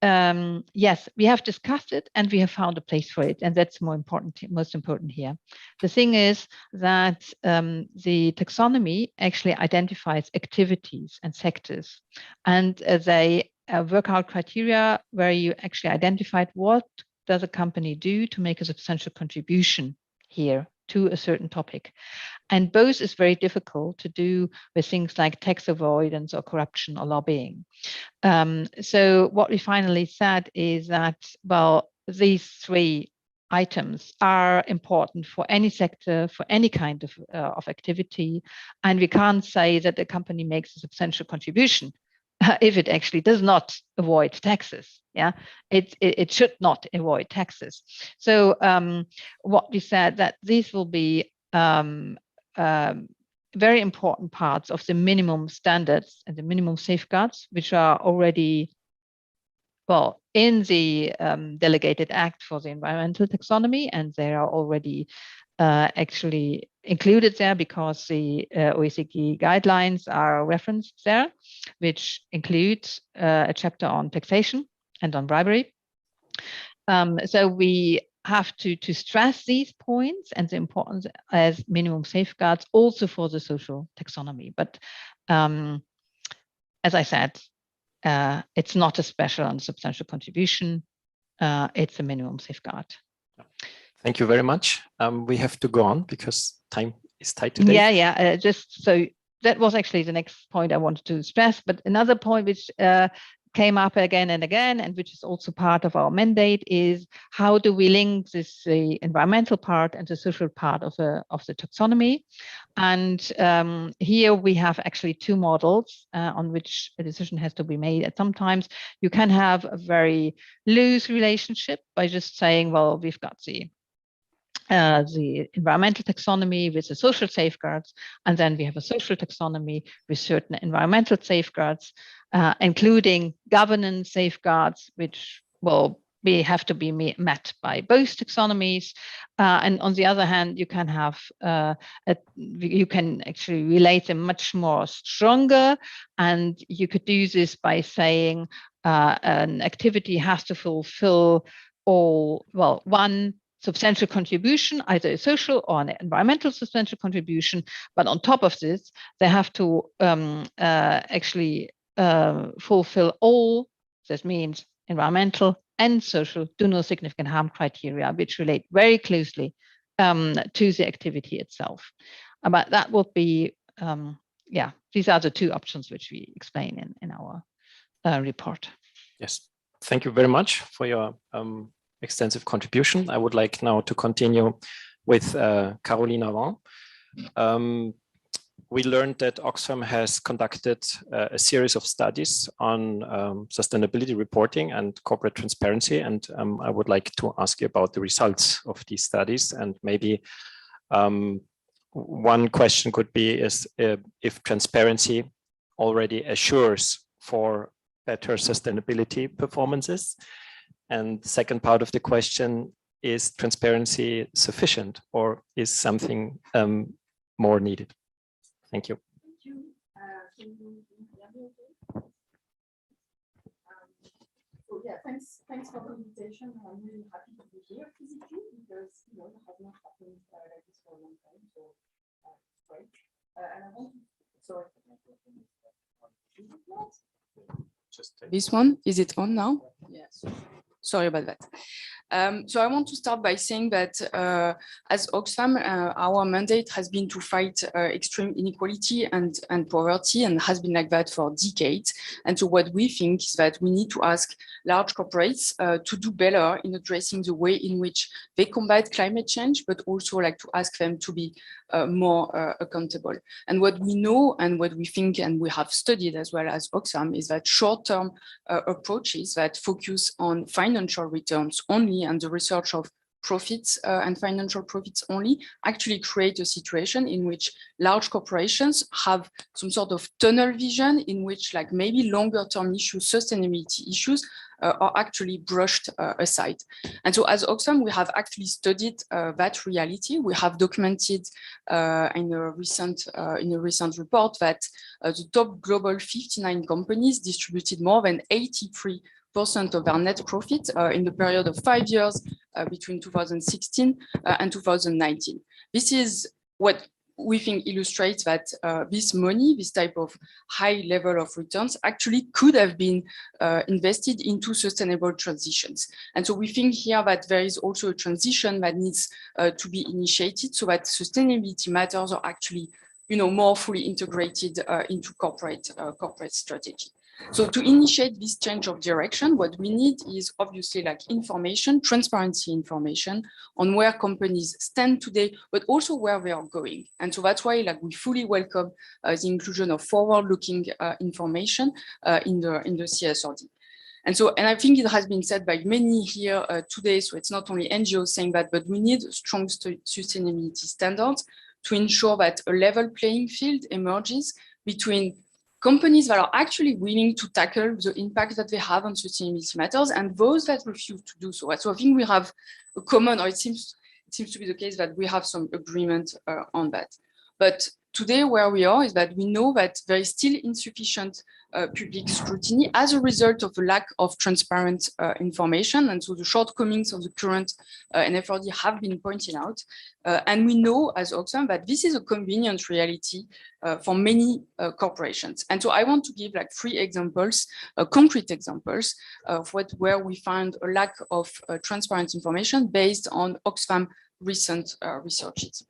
Yes, we have discussed it and we have found a place for it, and that's most important here. The thing is that the taxonomy actually identifies activities and sectors, and they work out criteria where you actually identified what does a company do to make a substantial contribution here to a certain topic. And both is very difficult to do with things like tax avoidance or corruption or lobbying. So what we finally said is that, well, these three items are important for any sector, for any kind of activity. And we can't say that the company makes a substantial contribution if it actually does not avoid taxes. Yeah, it should not avoid taxes. So what we said that these will be very important parts of the minimum standards and the minimum safeguards, which are already, well, in the delegated act for the environmental taxonomy, and they are already actually included there because the OECD guidelines are referenced there, which includes a chapter on taxation and on bribery. So we have to stress these points and the importance as minimum safeguards also for the social taxonomy. But as I said, it's not a special and substantial contribution. It's a minimum safeguard. Thank you very much. We have to go on because time is tight today. Yeah. Just so that was actually the next point I wanted to stress. But another point which came up again and again, and which is also part of our mandate, is how do we link this the environmental part and the social part of the taxonomy? And here we have actually two models on which a decision has to be made. And sometimes you can have a very loose relationship by just saying, well, we've got the environmental taxonomy with the social safeguards, and then we have a social taxonomy with certain environmental safeguards, including governance safeguards, which will have to be met by both taxonomies. And on the other hand, you can have you can actually relate them much more stronger, and you could do this by saying an activity has to fulfill one substantial contribution, either a social or an environmental substantial contribution, but on top of this, they have to actually fulfill all, that means environmental and social, do no significant harm criteria, which relate very closely to the activity itself. But that would be, these are the two options which we explain in our report. Yes, thank you very much for your extensive contribution. I would like now to continue with Caroline Avant. We learned that Oxfam has conducted a series of studies on sustainability reporting and corporate transparency, and I would like to ask you about the results of these studies. And maybe one question could be is if transparency already assures for better sustainability performances. And the second part of the question, is transparency sufficient or is something more needed? Thank you. So yeah, thanks for the invitation. I'm really happy to be here physically because it has not happened like this for a long time. So it's great. And I want to this one, is it on now? Yes. Sorry about that. So I want to start by saying that as Oxfam, our mandate has been to fight extreme inequality and poverty, and has been like that for decades. And so what we think is that we need to ask large corporates to do better in addressing the way in which they combat climate change, but also like to ask them to be more accountable. And what we know and what we think and we have studied as well as Oxfam is that short-term approaches that focus on financial returns only and the research of profits and financial profits only actually create a situation in which large corporations have some sort of tunnel vision in which like maybe longer term issues, sustainability issues are actually brushed aside. And so as Oxfam, we have actually studied that reality. We have documented in a recent report that the top global 59 companies distributed more than 83% of their net profit in the period of 5 years between 2016 and 2019. This is what we think illustrates that this money, this type of high level of returns actually could have been invested into sustainable transitions. And so we think here that there is also a transition that needs to be initiated so that sustainability matters are actually more fully integrated into corporate strategy. So to initiate this change of direction, what we need is obviously like information, transparency information on where companies stand today, but also where they are going. And so that's why like we fully welcome the inclusion of forward-looking information in the CSRD. And I think it has been said by many here today, so it's not only NGOs saying that, but we need strong sustainability standards to ensure that a level playing field emerges between companies that are actually willing to tackle the impact that they have on sustainability matters and those that refuse to do so. So I think we have a common, or it seems to be the case that we have some agreement on that. But today where we are is that we know that there is still insufficient public scrutiny as a result of the lack of transparent information. And so the shortcomings of the current NFRD have been pointed out. And we know as Oxfam that this is a convenient reality for many corporations. And so I want to give like 3 examples, concrete examples of where we find a lack of transparent information based on Oxfam recent researches.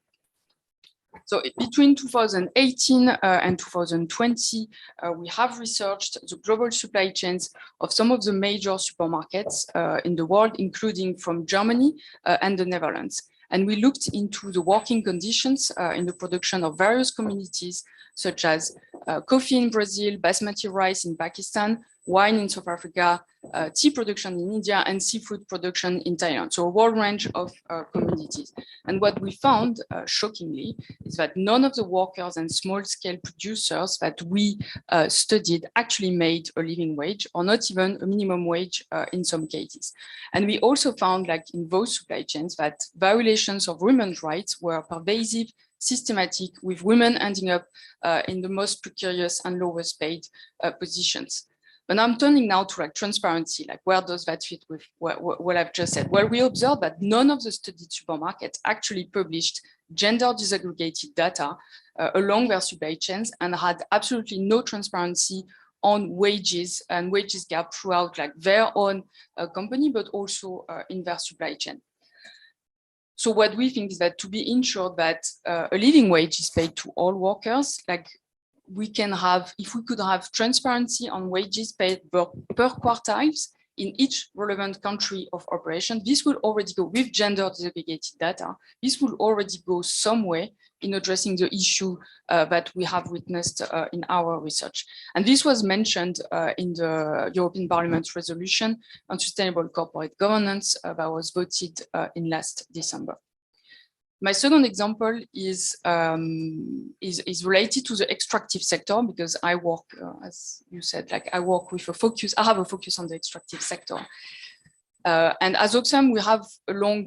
So between 2018 and 2020, we have researched the global supply chains of some of the major supermarkets in the world, including from Germany and the Netherlands. And we looked into the working conditions in the production of various commodities, such as coffee in Brazil, basmati rice in Pakistan, wine in South Africa, tea production in India, and seafood production in Thailand. So a wide range of commodities. And what we found, shockingly, is that none of the workers and small-scale producers that we studied actually made a living wage, or not even a minimum wage in some cases. And we also found, like in those supply chains, that violations of women's rights were pervasive, systematic, with women ending up in the most precarious and lowest paid positions. But I'm turning now to like transparency, like where does that fit with what I've just said? Well, we observed that none of the studied supermarkets actually published gender disaggregated data along their supply chains and had absolutely no transparency on wages and wages gap throughout like their own company, but also in their supply chain. So what we think is that to be ensured that a living wage is paid to all workers, like we can have, if we could have transparency on wages paid per quartiles in each relevant country of operation, this will already go with gender disaggregated data. This will already go some way in addressing the issue that we have witnessed in our research. And this was mentioned in the European Parliament's resolution on sustainable corporate governance that was voted in last December. My second example is related to the extractive sector, because I work, as you said, like I work with a focus, I have a focus on the extractive sector. And as Oxfam, we have a long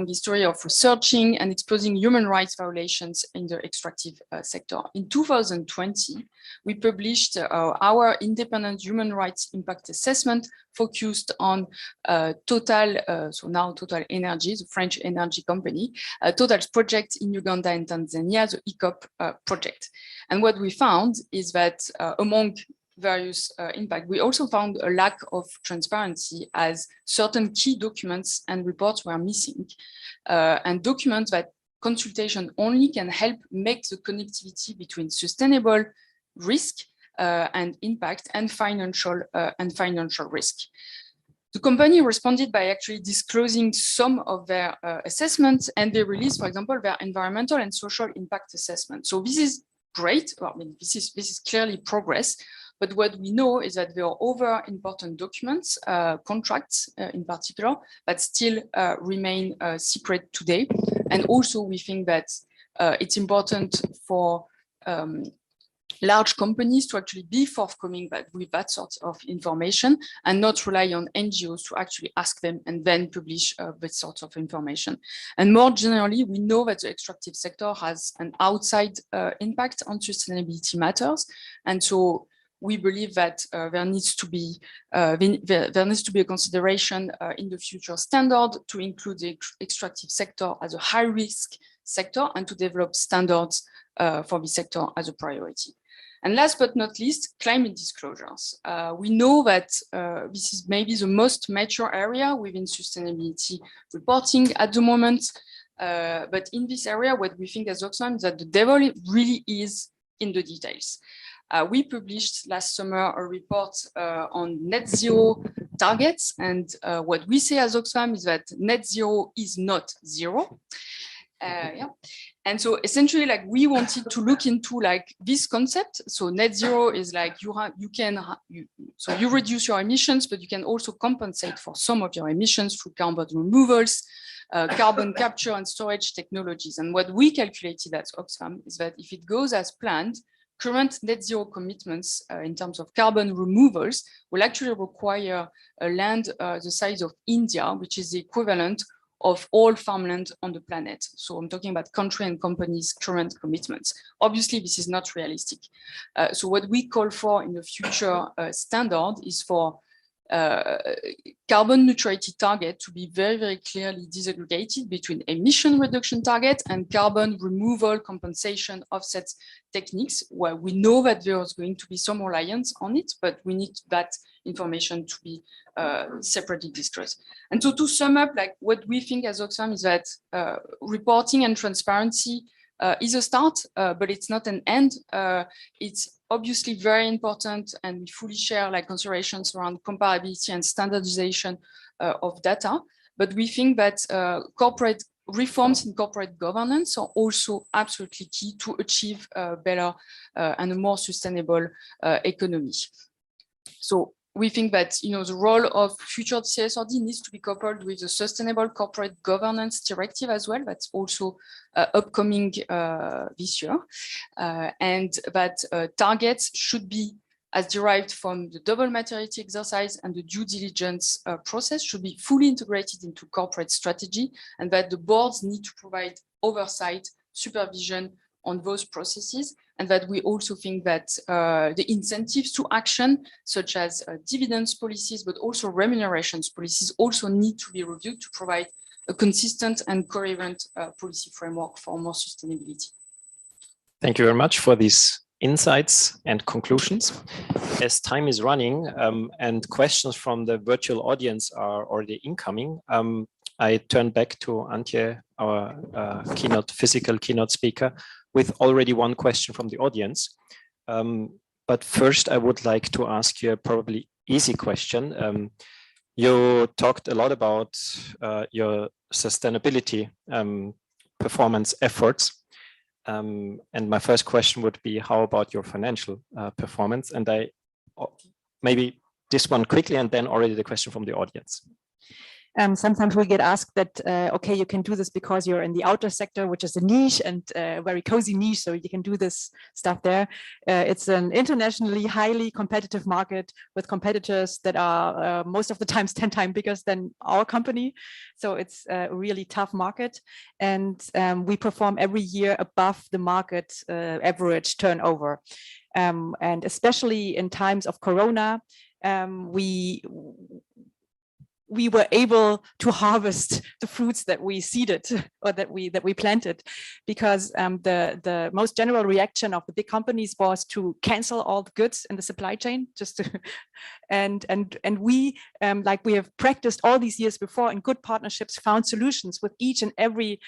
history of researching and exposing human rights violations in the extractive sector. In 2020, we published our independent human rights impact assessment focused on Total, so now Total Energy, the French energy company, Total's project in Uganda and Tanzania, the ECOP project. And what we found is that among various impact, we also found a lack of transparency as certain key documents and reports were missing, and documents that consultation only can help make the connectivity between sustainable risk and impact and financial risk. The company responded by actually disclosing some of their assessments, and they released, for example, their environmental and social impact assessment. So this is great. Well, I mean, this is clearly progress. But what we know is that there are other important documents, contracts in particular, that still remain secret today. And also we think that it's important for large companies to actually be forthcoming with that sort of information and not rely on NGOs to actually ask them and then publish that sort of information. And more generally, we know that the extractive sector has an outside impact on sustainability matters. And so we believe that there needs to be a consideration in the future standard to include the extractive sector as a high risk sector and to develop standards for the sector as a priority. And last but not least, climate disclosures. We know that this is maybe the most mature area within sustainability reporting at the moment. But in this area, what we think as Oxfam is that the devil really is in the details. We published last summer a report on net zero targets. And what we say as Oxfam is that net zero is not zero. Yeah. And so essentially, like, we wanted to look into like this concept. So net zero is like you reduce your emissions, but you can also compensate for some of your emissions through carbon removals, carbon capture and storage technologies. And what we calculated at Oxfam is that if it goes as planned, current net zero commitments in terms of carbon removals will actually require a land the size of India, which is the equivalent of all farmland on the planet. So I'm talking about country and companies' current commitments. Obviously, this is not realistic. So what we call for in the future standard is for carbon neutrality target to be very, very clearly disaggregated between emission reduction target and carbon removal compensation offset techniques, where we know that there's going to be some reliance on it, but we need that information to be separately disclosed. And so to sum up, like, what we think as Oxfam is that reporting and transparency is a start, but it's not an end. It's obviously very important, and we fully share like considerations around comparability and standardization of data. But we think that corporate reforms in corporate governance are also absolutely key to achieve a better and a more sustainable economy. So we think that, you know, the role of future CSRD needs to be coupled with the Sustainable Corporate Governance Directive as well. That's also upcoming this year. And that targets should be, as derived from the double materiality exercise and the due diligence process, should be fully integrated into corporate strategy, and that the boards need to provide oversight, supervision on those processes, and that we also think that the incentives to action, such as dividends policies, but also remunerations policies, also need to be reviewed to provide a consistent and coherent policy framework for more sustainability. Thank you very much for these insights and conclusions. As time is running and questions from the virtual audience are already incoming, I turn back to Antje, our physical keynote speaker, with already one question from the audience. But first, I would like to ask you a probably easy question. You talked a lot about your sustainability performance efforts. And my first question would be, how about your financial performance? And I maybe this one quickly, and then already the question from the audience. Sometimes we get asked that, okay, you can do this because you're in the outdoor sector, which is a niche and very cozy niche, so you can do this stuff there. It's an internationally highly competitive market with competitors that are most of the times 10 times bigger than our company. So it's a really tough market. And we perform every year above the market average turnover. And especially in times of Corona, we were able to harvest the fruits that we seeded or that we planted, because the most general reaction of the big companies was to cancel all the goods in the supply chain, just to, and we like we have practiced all these years before in good partnerships, found solutions with each and every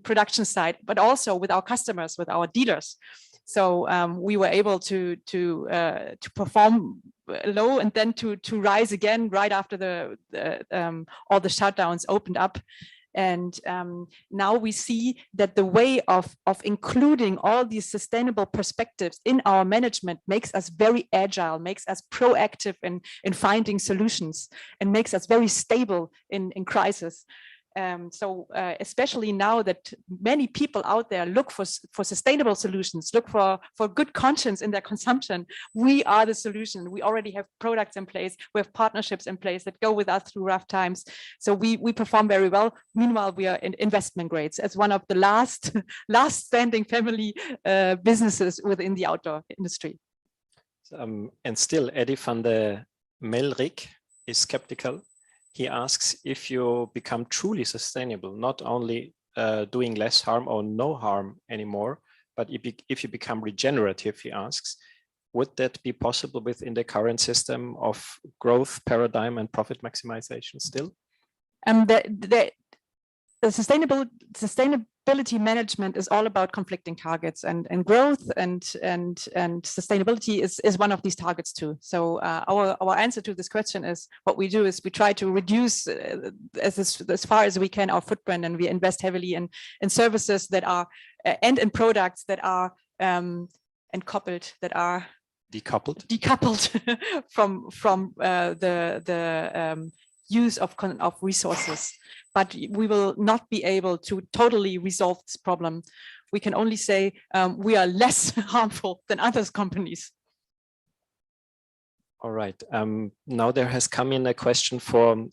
production site, but also with our customers, with our dealers. So we were able to perform low and then to rise again right after all the shutdowns opened up. And now we see that the way of including all these sustainable perspectives in our management makes us very agile, makes us proactive in finding solutions, and makes us very stable in crisis. So especially now that many people out there look for sustainable solutions, look for good conscience in their consumption, we are the solution. We already have products in place, we have partnerships in place that go with us through rough times. So we perform very well. Meanwhile, we are in investment grades as one of the last standing family businesses within the outdoor industry. And still, Eddie van der Melrik is skeptical. He asks, if you become truly sustainable, not only doing less harm or no harm anymore, but if you become regenerative, he asks, would that be possible within the current system of growth paradigm and profit maximization still? The sustainability management is all about conflicting targets, and growth and sustainability is one of these targets too. So our answer to this question is, what we do is we try to reduce as far as we can our footprint, and we invest heavily in services that are and in products that are decoupled from the use of resources. But we will not be able to totally resolve this problem. We can only say we are less harmful than other companies. All right. Now there has come in a question for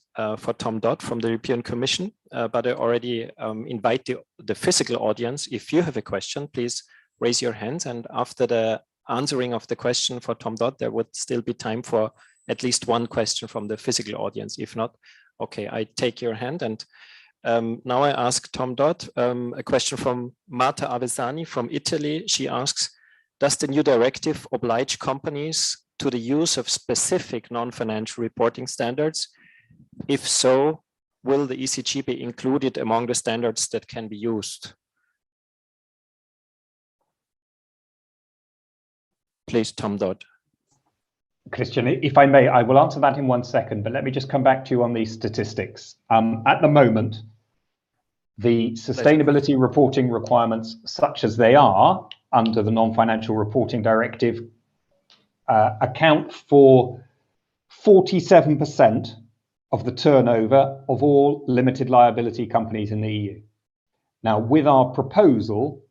Tom Dodd from the European Commission, but I already invite the physical audience. If you have a question, please raise your hands. And after the answering of the question for Tom Dodd, there would still be time for at least one question from the physical audience. If not, okay, I take your hand. And now I ask Tom Dodd a question from Marta Avesani from Italy. She asks, does the new directive oblige companies to the use of specific non-financial reporting standards? If so, will the ECG be included among the standards that can be used? Please, Tom Dodd. Christian, if I may, I will answer that in 1 second, but let me just come back to you on these statistics. At the moment, the sustainability reporting requirements, such as they are under the non-financial reporting directive, account for 47% of the turnover of all limited liability companies in the EU. Now, with our proposal,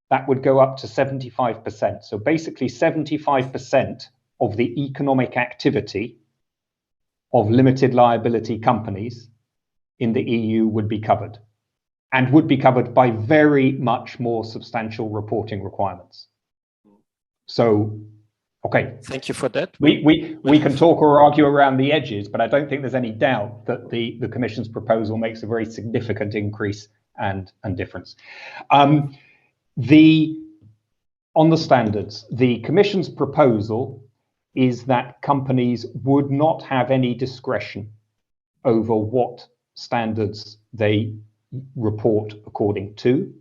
that would go up to 75%. So basically 75% of the economic activity of limited liability companies in the EU would be covered, and would be covered by very much more substantial reporting requirements. So, okay. Thank you for that. We can talk or argue around the edges, but I don't think there's any doubt that the Commission's proposal makes a very significant increase and difference. On the standards, the Commission's proposal is that companies would not have any discretion over what standards they report according to.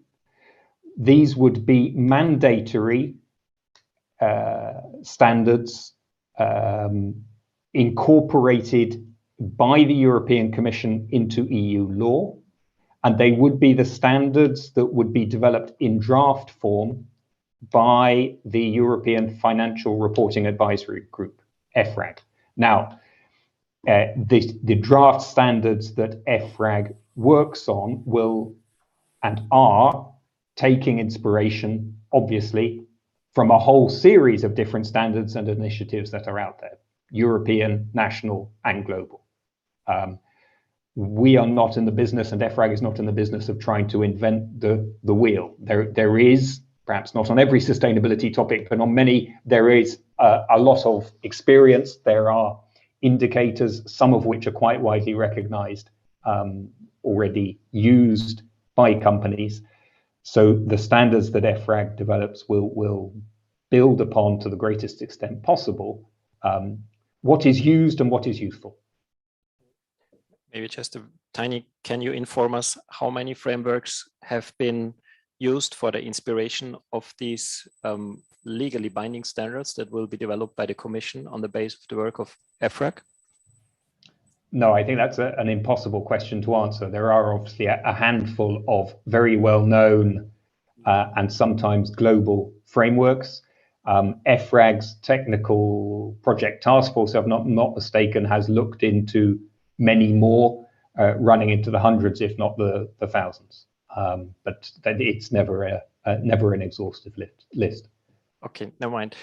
These would be mandatory standards incorporated by the European Commission into EU law, and they would be the standards that would be developed in draft form by the European Financial Reporting Advisory Group, EFRAG. Now, the draft standards that EFRAG works on will and are taking inspiration, obviously, from a whole series of different standards and initiatives that are out there, European, national, and global. We are not in the business, and EFRAG is not in the business of trying to invent the wheel. There is, perhaps not on every sustainability topic, but on many, there is a lot of experience. There are indicators, some of which are quite widely recognized, already used by companies. So the standards that EFRAG develops will build upon, to the greatest extent possible, what is used and what is useful. Maybe just a tiny, can you inform us how many frameworks have been used for the inspiration of these legally binding standards that will be developed by the Commission on the basis of the work of EFRAG? No, I think that's an impossible question to answer. There are obviously a handful of very well-known and sometimes global frameworks. EFRAG's technical project task force, if I'm not mistaken, has looked into many more, running into the hundreds, if not the thousands. But it's never an exhaustive list. Okay, never mind.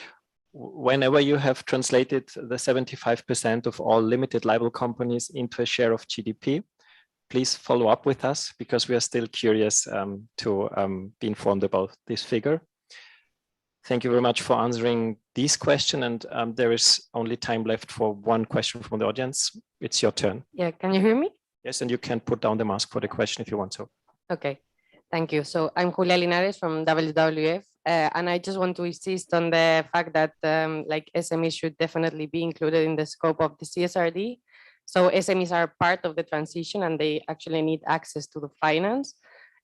Whenever you have translated the 75% of all limited liable companies into a share of GDP, please follow up with us, because we are still curious to be informed about this figure. Thank you very much for answering these questions. And there is only time left for one question from the audience. It's your turn. Yeah, can you hear me? Yes, and you can put down the mask for the question if you want to. Okay. Thank you. So I'm Julia Linares from WWF, and I just want to insist on the fact that like SMEs should definitely be included in the scope of the CSRD. So SMEs are part of the transition and they actually need access to the finance.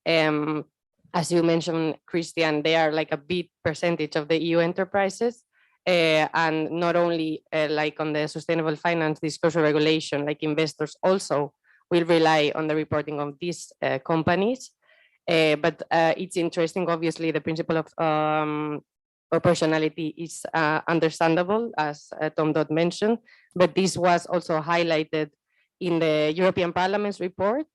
As you mentioned, Christian, they are like a big percentage of the EU enterprises. And not only like on the sustainable finance disclosure regulation, like investors also will rely on the reporting of these companies. But it's interesting, obviously, the principle of proportionality is understandable, as Tom Dodd mentioned, but this was also highlighted in the European Parliament's report.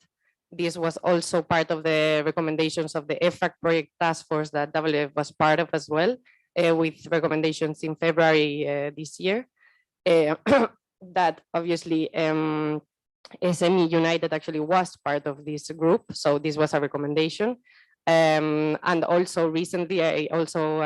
This was also part of the recommendations of the EFRAG project task force that WWF was part of as well, with recommendations in February this year. That obviously SME United actually was part of this group, so this was a recommendation. And also recently, I also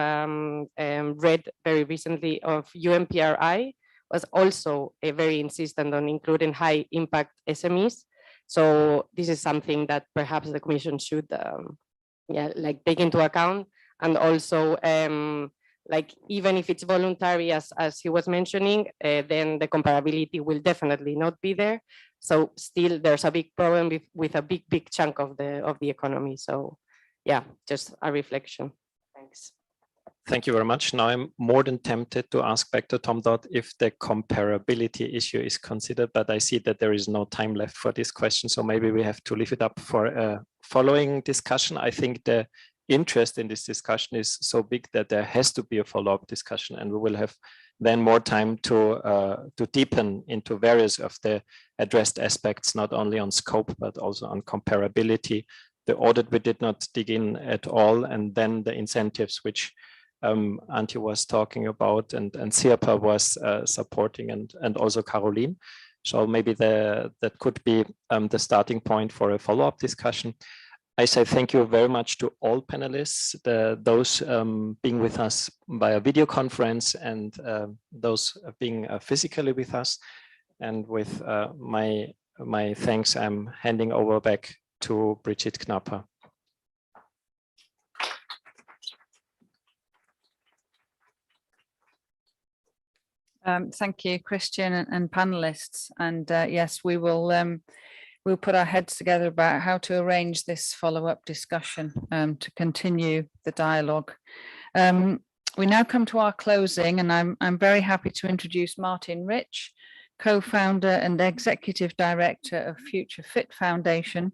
read very recently of UNPRI was also very insistent on including high impact SMEs. So this is something that perhaps the Commission should like take into account. And also like even if it's voluntary, as he was mentioning, then the comparability will definitely not be there. So still there's a big problem with a big chunk of the economy. So yeah, just a reflection. Thanks. Thank you very much. Now I'm more than tempted to ask back to Tom Dodd if the comparability issue is considered, but I see that there is no time left for this question. So maybe we have to leave it up for a following discussion. I think the interest in this discussion is so big that there has to be a follow-up discussion, and we will have then more time to deepen into various of the addressed aspects, not only on scope, but also on comparability. The audit we did not dig in at all, and then the incentives which Antje was talking about and Sirpa was supporting, and also Caroline. So maybe that could be the starting point for a follow-up discussion. I say thank you very much to all panelists, those being with us via video conference and those being physically with us. And with my thanks, I'm handing over back to Bridget Knapper. Thank you, Christian and panelists. And yes, we will we'll put our heads together about how to arrange this follow-up discussion to continue the dialogue. We now come to our closing, and I'm very happy to introduce Martin Rich, co-founder and executive director of Future Fit Foundation.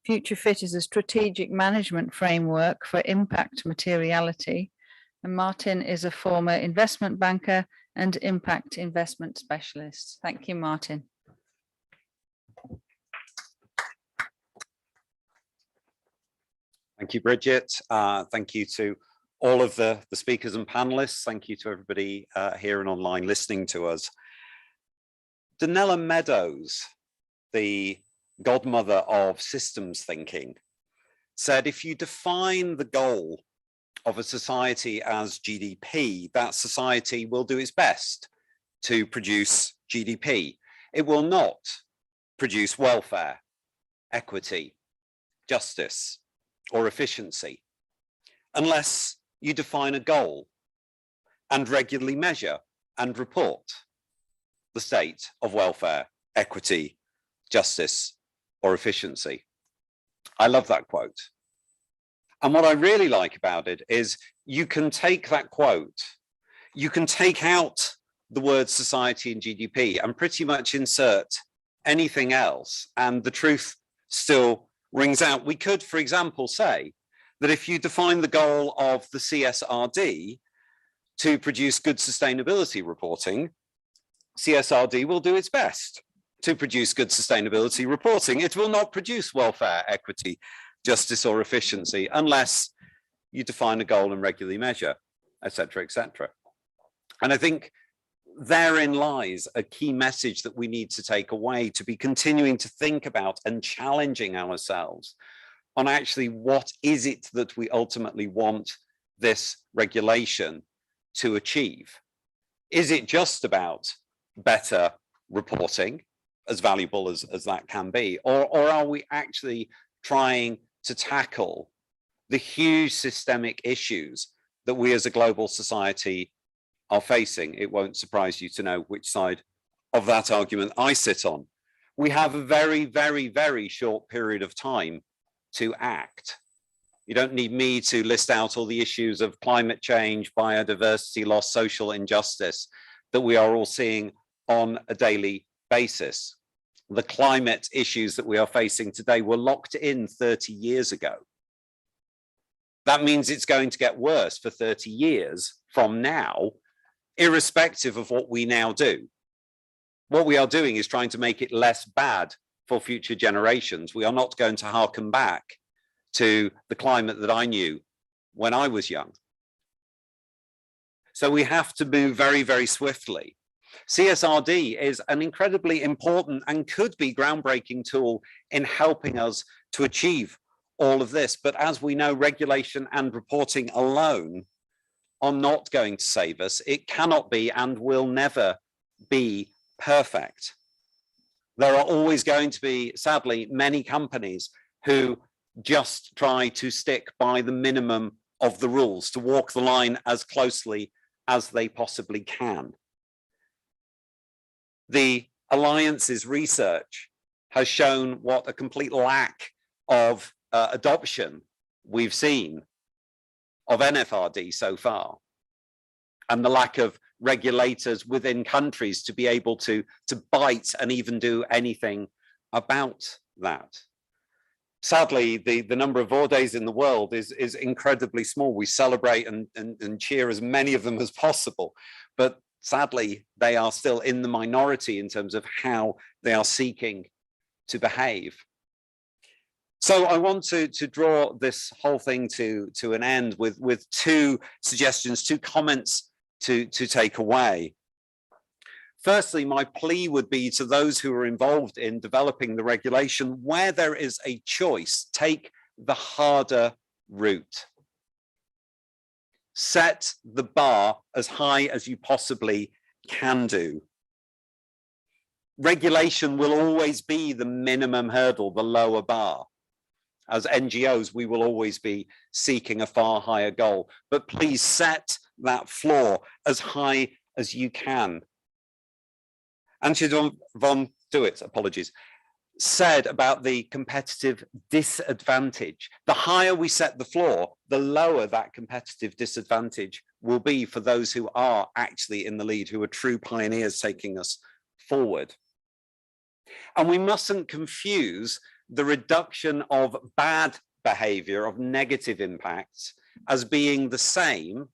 Future Fit is a strategic management framework for impact materiality. And Martin is a former investment banker and impact investment specialist. Thank you, Martin. Thank you, Bridget. Thank you to all of the speakers and panelists. Thank you to everybody here and online listening to us. Donella Meadows, the godmother of systems thinking, said if you define the goal of a society as GDP, that society will do its best to produce GDP. It will not produce welfare, equity, justice, or efficiency unless you define a goal and regularly measure and report the state of welfare, equity, justice, or efficiency. I love that quote. And what I really like about it is you can take that quote, you can take out the word society and GDP and pretty much insert anything else, and the truth still rings out. We could, for example, say that if you define the goal of the CSRD to produce good sustainability reporting, CSRD will do its best to produce good sustainability reporting. It will not produce welfare, equity, justice, or efficiency unless you define a goal and regularly measure, et cetera, et cetera. And I think therein lies a key message that we need to take away, to be continuing to think about and challenging ourselves on actually what is it that we ultimately want this regulation to achieve. Is it just about better reporting, as valuable as that can be, or are we actually trying to tackle the huge systemic issues that we as a global society are facing. It won't surprise you to know which side of that argument I sit on. We have a very, very, very short period of time to act. You don't need me to list out all the issues of climate change, biodiversity loss, social injustice that we are all seeing on a daily basis. The climate issues that we are facing today were locked in 30 years ago. That means it's going to get worse for 30 years from now, irrespective of what we now do. What we are doing is trying to make it less bad for future generations. We are not going to harken back to the climate that I knew when I was young. So we have to move very, very swiftly. CSRD is an incredibly important and could be groundbreaking tool in helping us to achieve all of this. But as we know, regulation and reporting alone are not going to save us. It cannot be and will never be perfect. There are always going to be, sadly, many companies who just try to stick by the minimum of the rules, to walk the line as closely as they possibly can. The Alliance's research has shown what a complete lack of adoption we've seen of NFRD so far, and the lack of regulators within countries to be able to bite and even do anything about that. Sadly, the number of Vordays in the world is incredibly small. We celebrate and cheer as many of them as possible, but sadly, they are still in the minority in terms of how they are seeking to behave. So I want to draw this whole thing to an end with two suggestions, two comments to take away. Firstly, my plea would be to those who are involved in developing the regulation, where there is a choice, take the harder route. Set the bar as high as you possibly can do. Regulation will always be the minimum hurdle, the lower bar. As NGOs, we will always be seeking a far higher goal, but please set that floor as high as you can. Antje van Duit, apologies, said about the competitive disadvantage. The higher we set the floor, the lower that competitive disadvantage will be for those who are actually in the lead, who are true pioneers taking us forward. And we mustn't confuse the reduction of bad behavior, of negative impacts, as being the same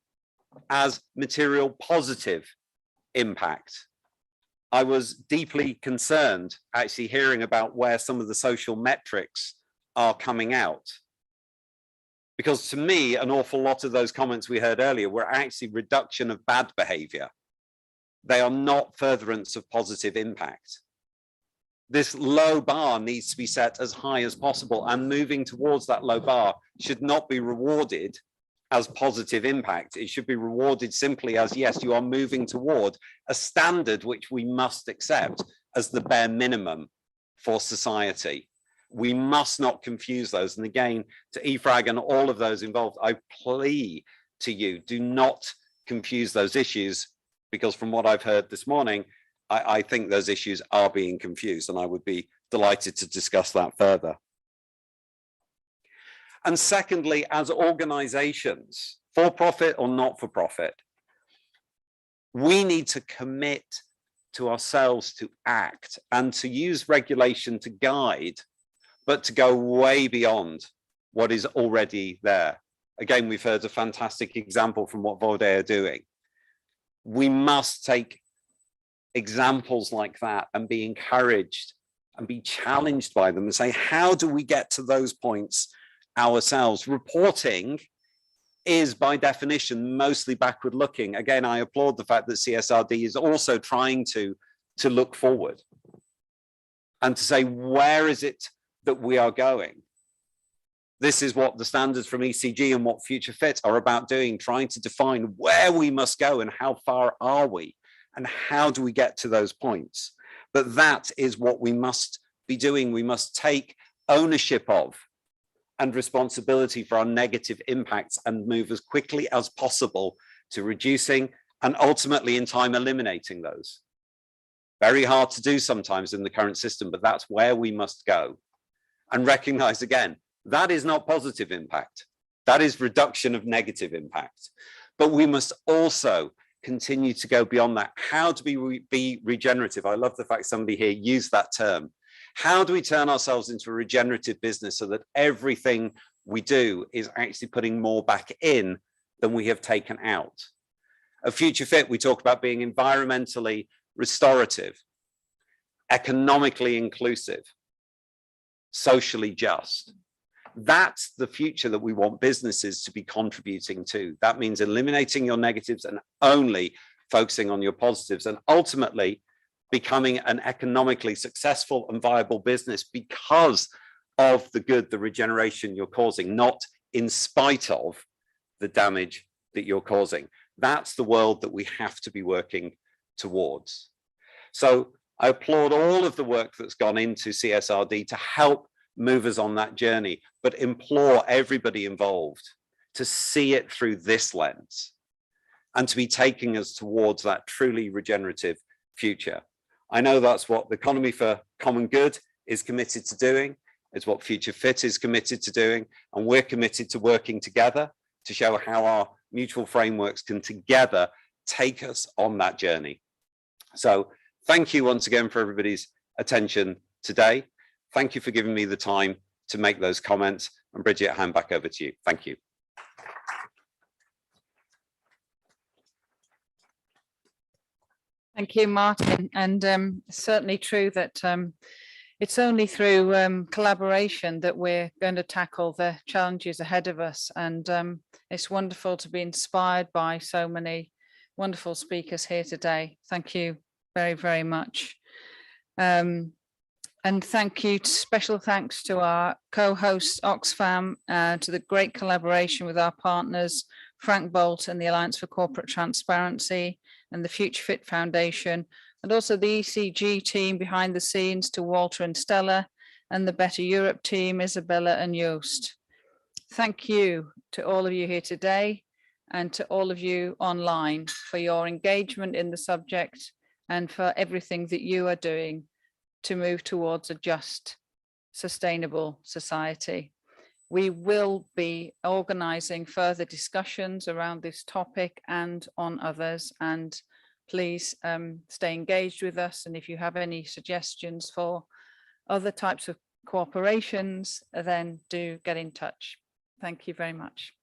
as material positive impact. I was deeply concerned actually hearing about where some of the social metrics are coming out. Because to me, an awful lot of those comments we heard earlier were actually reduction of bad behavior. They are not furtherance of positive impact. This low bar needs to be set as high as possible, and moving towards that low bar should not be rewarded as positive impact. It should be rewarded simply as, yes, you are moving toward a standard which we must accept as the bare minimum for society. We must not confuse those. And again, to EFRAG and all of those involved, I plea to you, do not confuse those issues, because from what I've heard this morning, I think those issues are being confused, and I would be delighted to discuss that further. And secondly, as organizations, for profit or not for profit, we need to commit to ourselves to act and to use regulation to guide, but to go way beyond what is already there. Again, we've heard a fantastic example from what Vorday are doing. We must take examples like that and be encouraged and be challenged by them and say, how do we get to those points ourselves? Reporting is by definition mostly backward looking. Again, I applaud the fact that CSRD is also trying to look forward and to say, where is it that we are going? This is what the standards from ECG and what Future Fit are about doing, trying to define where we must go and how far are we and how do we get to those points. But that is what we must be doing. We must take ownership of and responsibility for our negative impacts and move as quickly as possible to reducing and ultimately in time eliminating those. Very hard to do sometimes in the current system, but that's where we must go. And recognize again, that is not positive impact. That is reduction of negative impact. But we must also continue to go beyond that. How do we be regenerative? I love the fact somebody here used that term. How do we turn ourselves into a regenerative business so that everything we do is actually putting more back in than we have taken out? At Future Fit, we talk about being environmentally restorative, economically inclusive, socially just. That's the future that we want businesses to be contributing to. That means eliminating your negatives and only focusing on your positives, and ultimately becoming an economically successful and viable business because of the good, the regeneration you're causing, not in spite of the damage that you're causing. That's the world that we have to be working towards. So I applaud all of the work that's gone into CSRD to help move us on that journey, but implore everybody involved to see it through this lens and to be taking us towards that truly regenerative future. I know that's what the Economy for Common Good is committed to doing. It's what Future Fit is committed to doing. And we're committed to working together to show how our mutual frameworks can together take us on that journey. So thank you once again for everybody's attention today. Thank you for giving me the time to make those comments. And Bridget, I'll hand back over to you. Thank you. Thank you, Martin. And certainly true that it's only through collaboration that we're going to tackle the challenges ahead of us. And it's wonderful to be inspired by so many wonderful speakers here today. Thank you very, very much. And thank you, special thanks to our co-host Oxfam, to the great collaboration with our partners, Frank Bolt and the Alliance for Corporate Transparency and the Future Fit Foundation, and also the ECG team behind the scenes, to Walter and Stella, and the Better Europe team, Isabella and Joost. Thank you to all of you here today and to all of you online for your engagement in the subject and for everything that you are doing to move towards a just, sustainable society. We will be organising further discussions around this topic and on others, and please stay engaged with us. And if you have any suggestions for other types of cooperations, then do get in touch. Thank you very much.